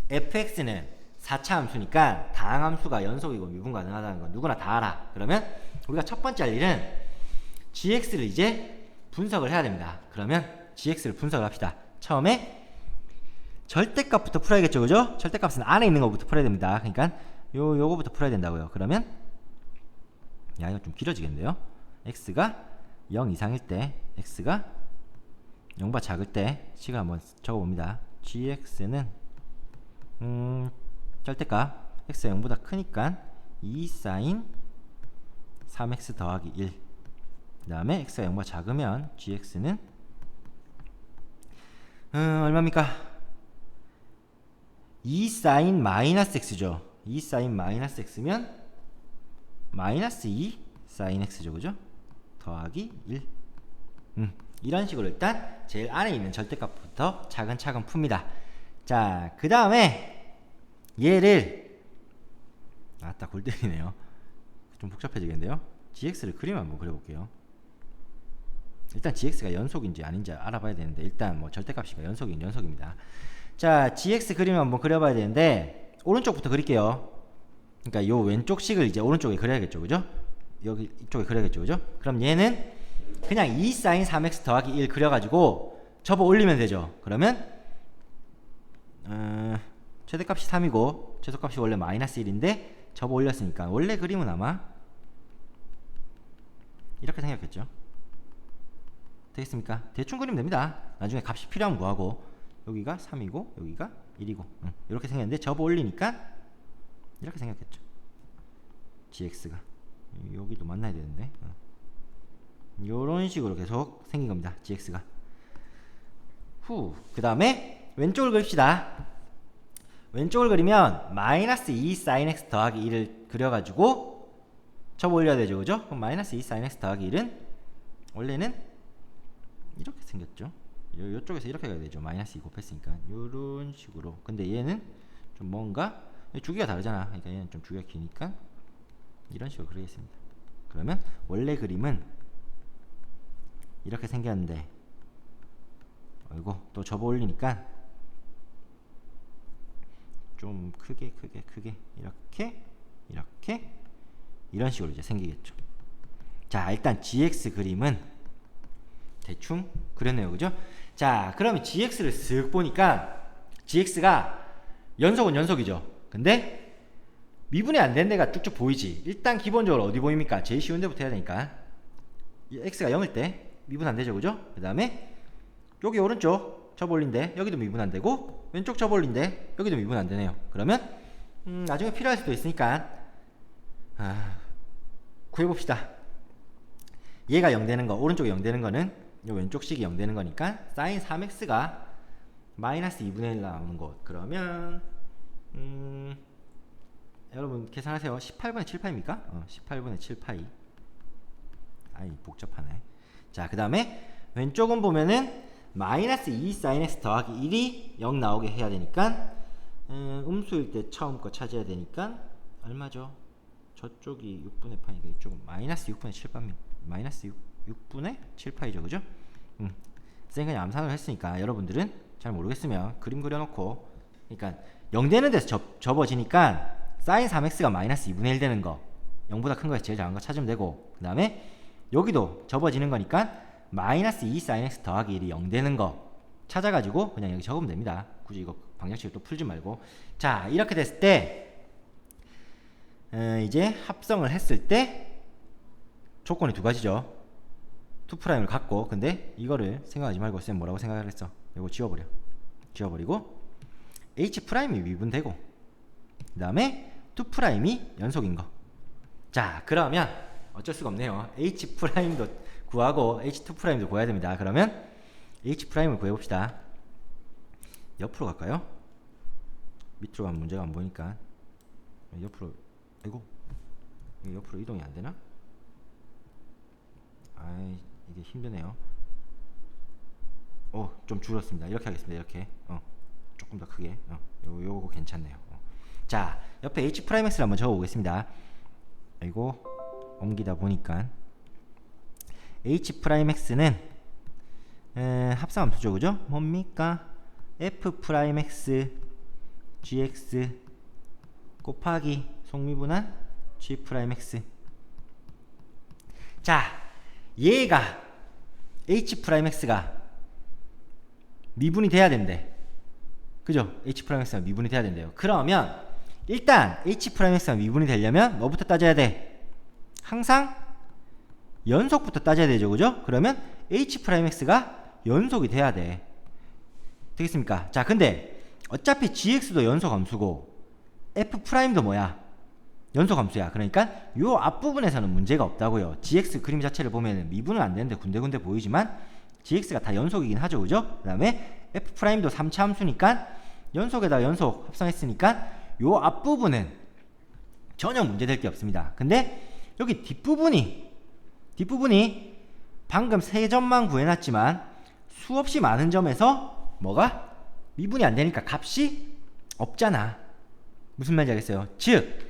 fx는 4차 함수니까 다항함수가 연속이고 미분 가능하다는 건 누구나 다 알아. 그러면 우리가 첫 번째 할 일은 gx를 이제 분석을 해야 됩니다. 그러면 gx를 분석을 합시다. 처음에 절대값부터 풀어야겠죠, 그죠? 절대값은 안에 있는 것부터 풀어야 됩니다. 그러니까 요거부터 풀어야 된다고요. 그러면 이거 좀 길어지겠는데요. x가 0 이상일 때, x가 0보다 작을 때 식을 한번 적어봅니다. gx는 절대값 x가 0보다 크니까 2 sin 3x 더하기 1. 그 다음에 x가 0보다 작으면 gx는 얼마입니까? 2 sin 마이너스 x죠. 2 sin 마이너스 x면 마이너스 2 sin x죠, 그죠? 더하기 1. 이런 식으로 일단 제일 안에 있는 절대값부터 차근차근 풉니다. 자, 그 다음에 얘를 아따 골 때리네요. 좀 복잡해지겠는데요. gx를 그림 한번 그려볼게요. 일단 gx가 연속인지 아닌지 알아봐야 되는데, 일단 뭐 절대값이니까 연속인 연속입니다. 자, gx 그림 한번 그려봐야 되는데, 오른쪽부터 그릴게요. 그러니까 요 왼쪽식을 이제 오른쪽에 그려야겠죠, 그죠? 여기 이쪽에 그려야겠죠, 그죠? 그럼 얘는 그냥 2 sin 3x 더하기 1 그려가지고 접어 올리면 되죠. 그러면 최대값이 3이고 최소값이 원래 마이너스 1인데 접어 올렸으니까 원래 그림은 아마 이렇게 생겼겠죠. 되겠습니까? 대충 그리면 됩니다. 나중에 값이 필요하면 구하고. 여기가 3이고 여기가 1이고 이렇게 생겼는데 접어 올리니까 이렇게 생겼겠죠. gx가 여기도 만나야 되는데 요런 식으로 계속 생긴 겁니다. gx가. 그 다음에 왼쪽을 그립시다. 왼쪽을 그리면 마이너스 2 sin x 더하기 1을 그려가지고 접어 올려야 되죠, 그죠? 그럼 마이너스 2 sin x 더하기 1은 원래는 이렇게 생겼죠. 요쪽에서 이렇게 가야 되죠. 마이너스 2 곱했으니까 요런 식으로. 근데 얘는 좀 뭔가 주기가 다르잖아. 그러니까 얘는 좀 주기가 기니까 이런 식으로 그리겠습니다. 그러면 원래 그림은 이렇게 생겼는데, 아이고 또 접어 올리니까 좀 크게 이렇게 이런 식으로 이제 생기겠죠. 자, 일단 gx 그림은 대충 그렸네요, 그죠? 자, 그러면 gx를 쓱 보니까 gx가 연속은 연속이죠. 근데 미분이 안 된 데가 쭉쭉 보이지. 일단 기본적으로 어디 보입니까? 제일 쉬운 데부터 해야 되니까 x가 0일 때 미분 안 되죠, 그죠? 그 다음에 여기 오른쪽 접어 올린데 여기도 미분 안 되고, 왼쪽 접어 올린데 여기도 미분 안 되네요. 그러면 나중에 필요할 수도 있으니까 구해봅시다. 얘가 0 되는 거, 오른쪽에 0 되는 거는 요 왼쪽식이 0 되는 거니까 sin 3x가 마이너스 2분의 1 나오는 것. 그러면 여러분 계산하세요. 18분의 7파입니까? 18분의 7파이. 아이 복잡하네. 자, 그 다음에 왼쪽은 보면은 마이너스 2 sin x 더하기 1이 0 나오게 해야 되니까 음수일 때 처음 거 찾아야 되니까 얼마죠? 저쪽이 6분의 파니까 이쪽은 마이너스 6분의 7파입니다. 마이너스 6분의 7파이죠, 그죠? 쌤 그냥 암산을 했으니까 여러분들은 잘 모르겠으면 그림 그려놓고, 그러니까 0 되는 데서 접어지니까 sin 3x가 마이너스 2분의 1 되는 거, 0보다 큰 거에서 제일 작은 거 찾으면 되고, 그 다음에 여기도 접어지는 거니까 마이너스 2 sin x 더하기 1이 0 되는 거 찾아가지고 그냥 여기 적으면 됩니다. 굳이 이거 방정식을 또 풀지 말고. 자, 이렇게 됐을 때 이제 합성을 했을 때 조건이 두 가지죠. 2'을 갖고, 근데 이거를 생각하지 말고 쌤 뭐라고 생각을 했어? 이거 지워버리고 H'이 미분되고, 그 다음에 2'이 연속인 거. 자, 그러면 어쩔 수가 없네요. H'도 구하고 H2'도 구해야 됩니다. 그러면 H'을 구해봅시다. 옆으로 갈까요? 밑으로 가면 문제가 안 보이니까 옆으로, 아이고 옆으로 이동이 안 되나? 아이 이게 힘드네요. 좀 줄었습니다. 이렇게 하겠습니다. 이렇게 조금 더 크게. 요거 괜찮네요. 자, 옆에 H'X를 한번 적어보겠습니다. 아이고 옮기다 보니까 H'X는 합성함수죠, 그죠? 뭡니까? F'X gx 곱하기 속미분한 g'x. 자, 얘가 H'X가 미분이 돼야 된대, 그죠? H'X가 미분이 돼야 된대요. 그러면 일단 H'X가 미분이 되려면 뭐부터 따져야 돼? 항상 연속부터 따져야 되죠, 그죠? 그러면 H'X가 연속이 돼야 돼. 되겠습니까? 자, 근데 어차피 gx도 연속 함수고 F'도 뭐야? 연속 함수야. 그러니까 요 앞부분에서는 문제가 없다고요. gx 그림 자체를 보면 미분은 안 되는데 군데군데 보이지만 gx가 다 연속이긴 하죠, 그죠? 그 다음에 F'도 3차 함수니까 연속에다 연속 합성했으니까 요 앞부분은 전혀 문제될 게 없습니다. 근데 여기 뒷부분이 방금 세 점만 구해놨지만 수없이 많은 점에서 뭐가? 미분이 안 되니까 값이 없잖아. 무슨 말인지 알겠어요? 즉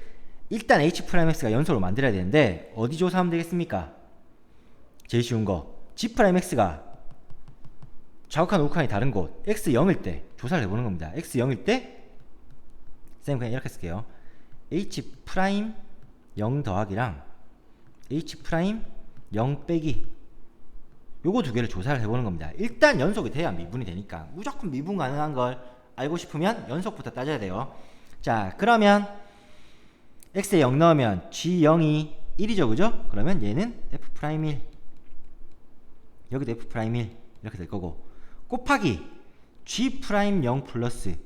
일단 H'X가 연속으로 만들어야 되는데 어디 조사하면 되겠습니까? 제일 쉬운 거 G'X가 좌우칸 우칸이 다른 곳 X 0일 때 조사를 해보는 겁니다. X 0일 때 쌤 그냥 이렇게 쓸게요. H' 0 더하기랑 H' 0 빼기 요거 두 개를 조사를 해보는 겁니다. 일단 연속이 돼야 미분이 되니까 무조건 미분 가능한 걸 알고 싶으면 연속부터 따져야 돼요. 자 그러면 x에 0 넣으면 g0이 1이죠 그죠? 그러면 얘는 f'1 여기도 f'1 이렇게 될 거고 곱하기 g'0 플러스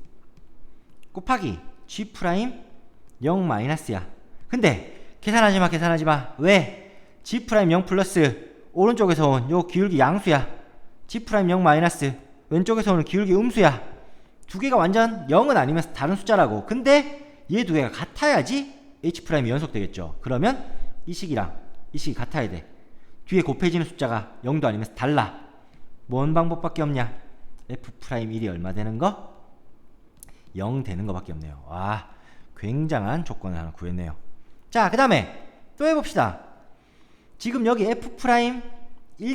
곱하기 g'0 마이너스야. 근데 계산하지마. 왜? g'0 플러스 오른쪽에서 온 요 기울기 양수야. g'0 마이너스 왼쪽에서 오는 기울기 음수야. 두 개가 완전 0은 아니면서 다른 숫자라고. 근데 얘 두 개가 같아야지 H'이 연속되겠죠. 그러면 이 식이랑 이 식이 같아야 돼. 뒤에 곱해지는 숫자가 0도 아니면서 달라. 뭔 방법밖에 없냐? F'1이 얼마 되는 거? 0 되는 거밖에 없네요. 와, 굉장한 조건을 하나 구했네요. 자, 그 다음에 또 해봅시다. 지금 여기 F'1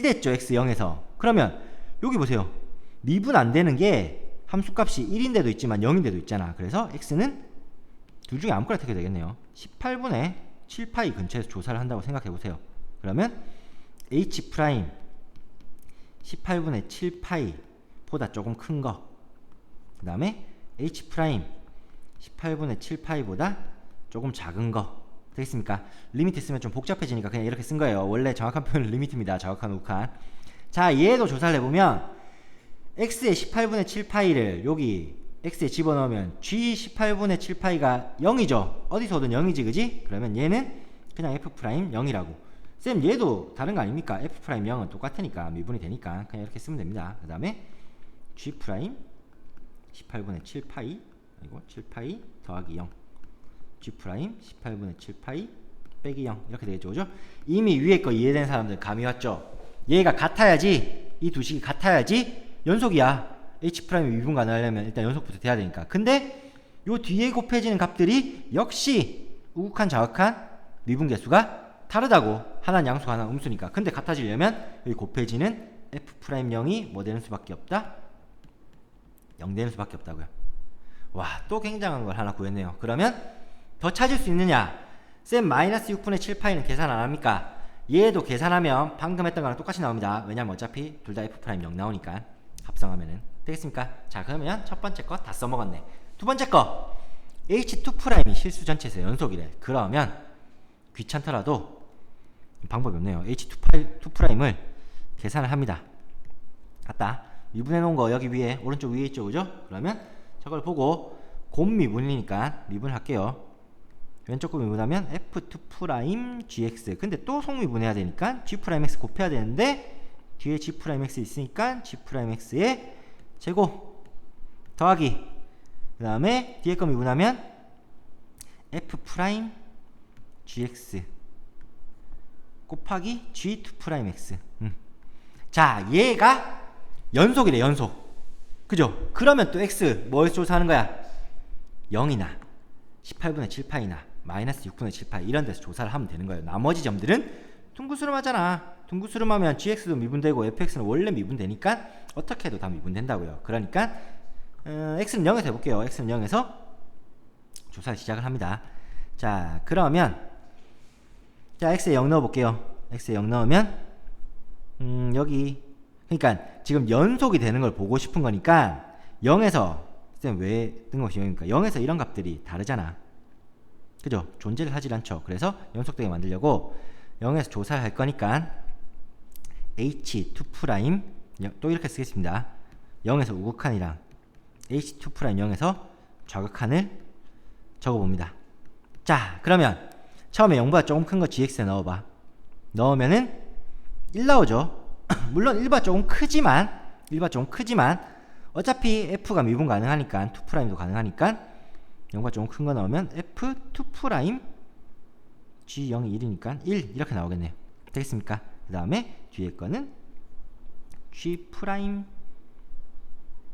됐죠. X 0에서. 그러면 여기 보세요. 미분 안 되는 게 함수값이 1인데도 있지만 0인데도 있잖아. 그래서 X는 둘 중에 아무거나 택해도 되겠네요. 18분의 7파이 근처에서 조사를 한다고 생각해보세요. 그러면 H' 18분의 7파이 보다 조금 큰 거, 그 다음에 H' 18분의 7파이보다 조금 작은 거 되겠습니까? 리미트 쓰면 좀 복잡해지니까 그냥 이렇게 쓴 거예요. 원래 정확한 표현은 리미트입니다. 정확한 우칸. 자, 얘도 조사를 해보면 x의 18분의 7파이를 여기 x에 집어넣으면 g 18분의 7파이가 0이죠. 어디서 오든 0이지 그지? 그러면 얘는 그냥 f' 0이라고. 쌤 얘도 다른 거 아닙니까? f' 0은 똑같으니까 미분이 되니까 그냥 이렇게 쓰면 됩니다. 그 다음에 g' 18분의 7파이 이거 7파이 더하기 0 g' 18분의 7파이 빼기 0 이렇게 되겠죠. 그죠? 이미 위에 거 이해된 사람들 감이 왔죠? 얘가 같아야지, 이 두 식이 같아야지 연속이야. H'이 미분 가능하려면 일단 연속부터 돼야 되니까. 근데 요 뒤에 곱해지는 값들이 역시 우극한 좌극한 미분 개수가 다르다고. 하나는 양수 하나는 음수니까. 근데 같아지려면 여기 곱해지는 F'0이 뭐 되는 수밖에 없다? 0 되는 수밖에 없다고요. 와, 또 굉장한 걸 하나 구했네요. 그러면 더 찾을 수 있느냐? 쌤 마이너스 6분의 7파이는 계산 안 합니까? 얘도 계산하면 방금 했던 거랑 똑같이 나옵니다. 왜냐면 어차피 둘 다 F' 0 나오니까 합성하면은 되겠습니까? 자, 그러면 첫 번째 거 다 써먹었네. 두 번째 거 H2'이 실수 전체에서 연속이래. 그러면 귀찮더라도 방법이 없네요. H2'을 계산을 합니다. 맞다. 미분해 놓은 거 여기 위에 오른쪽 위에 있죠, 그죠? 그러면 저걸 보고 곱 미분이니까 미분할게요. 왼쪽 거 미분하면 F2' GX. 근데 또 속미분해야 되니까 G'X 곱해야 되는데 뒤에 G'X 있으니까 G'X의 제곱 더하기 그 다음에 뒤에 거 미분하면 F' GX 곱하기 G2'X. 자, 얘가 연속이래. 연속. 그죠? 그러면 또 X 뭘 조사하는 거야? 0이나 18분의 7파이나 마이너스 6분의 7파이 이런 데서 조사를 하면 되는 거예요. 나머지 점들은 둥구스름하잖아. 둥구스름하면 GX도 미분되고 FX는 원래 미분되니까 어떻게 해도 다 미분된다고요. 그러니까 X는 0에서 해볼게요. X는 0에서 조사를 시작을 합니다. 자, 그러면 자, X에 0 넣어볼게요. X에 0 넣으면 여기 그러니까 지금 연속이 되는 걸 보고 싶은 거니까 0에서 쌤 왜 뜬금없이 0입니까? 0에서 이런 값들이 다르잖아. 그죠? 존재를 하질 않죠. 그래서 연속되게 만들려고 0에서 조사를 할 거니까 H2' 또 이렇게 쓰겠습니다. 0에서 우극한이랑 H2' 0에서 좌극한을 적어봅니다. 자, 그러면 처음에 0보다 조금 큰 거 GX에 넣어봐. 넣으면은 1 나오죠. 물론 1보다 조금 크지만 어차피 F가 미분 가능하니까 2'도 가능하니까 0보다 조금 큰 거 넣으면 F2' G0이 1이니까 1 이렇게 나오겠네요. 되겠습니까? 그 다음에 뒤에 거는 G 프라임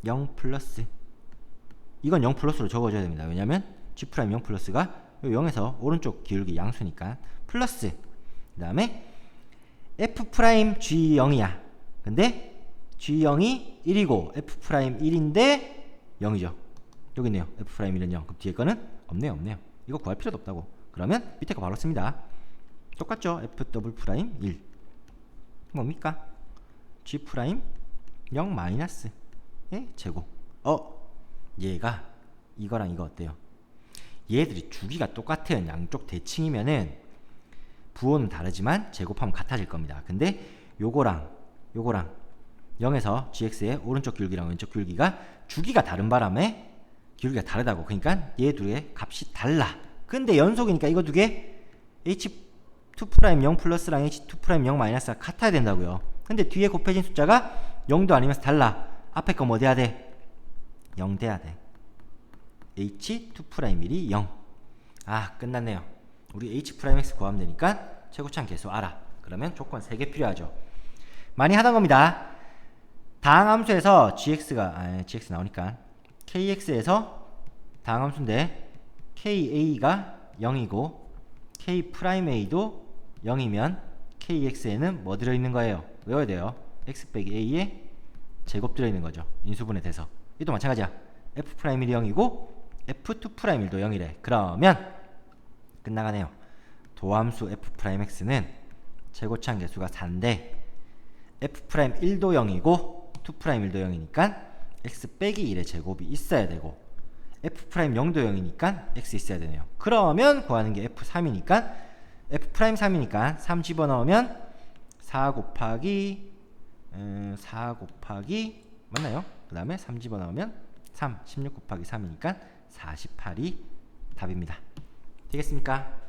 0 플러스, 이건 0 플러스로 적어줘야 됩니다. 왜냐면 G 프라임 0 플러스가 0에서 오른쪽 기울기 양수니까 플러스, 그 다음에 F 프라임 G0이야. 근데 G0이 1이고 F 프라임 1인데 0이죠. 여기 있네요. F 프라임 1은 0. 그럼 뒤에 거는 없네요. 이거 구할 필요도 없다고. 그러면 밑에 거 바로 씁니다. 똑같죠? F 더블 프라임 1 뭡니까? G 프라임 0 마이너스 의 제곱. 얘가 이거랑 이거 어때요? 얘들이 주기가 똑같은 양쪽 대칭이면은 부호는 다르지만 제곱하면 같아질 겁니다. 근데 요거랑 0에서 gx의 오른쪽 기울기랑 왼쪽 기울기가 주기가 다른 바람에 기울기가 다르다고. 그러니까 얘 둘의 값이 달라. 근데 연속이니까 이거 두 개 h2' 0 플러스랑 h2' 0 마이너스가 같아야 된다고요. 근데 뒤에 곱해진 숫자가 0도 아니면서 달라. 앞에 거 뭐 돼야 돼? 0 돼야 돼. h2'1이 0. 끝났네요. 우리 h'x 구하면 되니까 최고차항 계수 알아. 그러면 조건 3개 필요하죠. 많이 하던 겁니다. 다항함수에서 gx 나오니까 kx에서 다항함수인데 ka가 0이고 k'a도 0이면 kx에는 뭐 들어있는 거예요? 외워야 돼요. x 빼기 a에 제곱 들어있는 거죠. 인수분해 돼서. 이도 마찬가지야. f'1이 0이고 f2'1도 0이래. 그러면 끝나가네요. 도함수 f'x는 최고차항 계수가 4인데 f'1도 0이고 2'1도 0이니까 x 빼기 1의 제곱이 있어야 되고 f'0도 0이니까 x 있어야 되네요. 그러면 구하는 게 f3이니까 f'3이니까 3 집어넣으면 4 곱하기 맞나요? 그 다음에 3 집어넣으면 3, 16 곱하기 3이니까 48이 답입니다. 되겠습니까?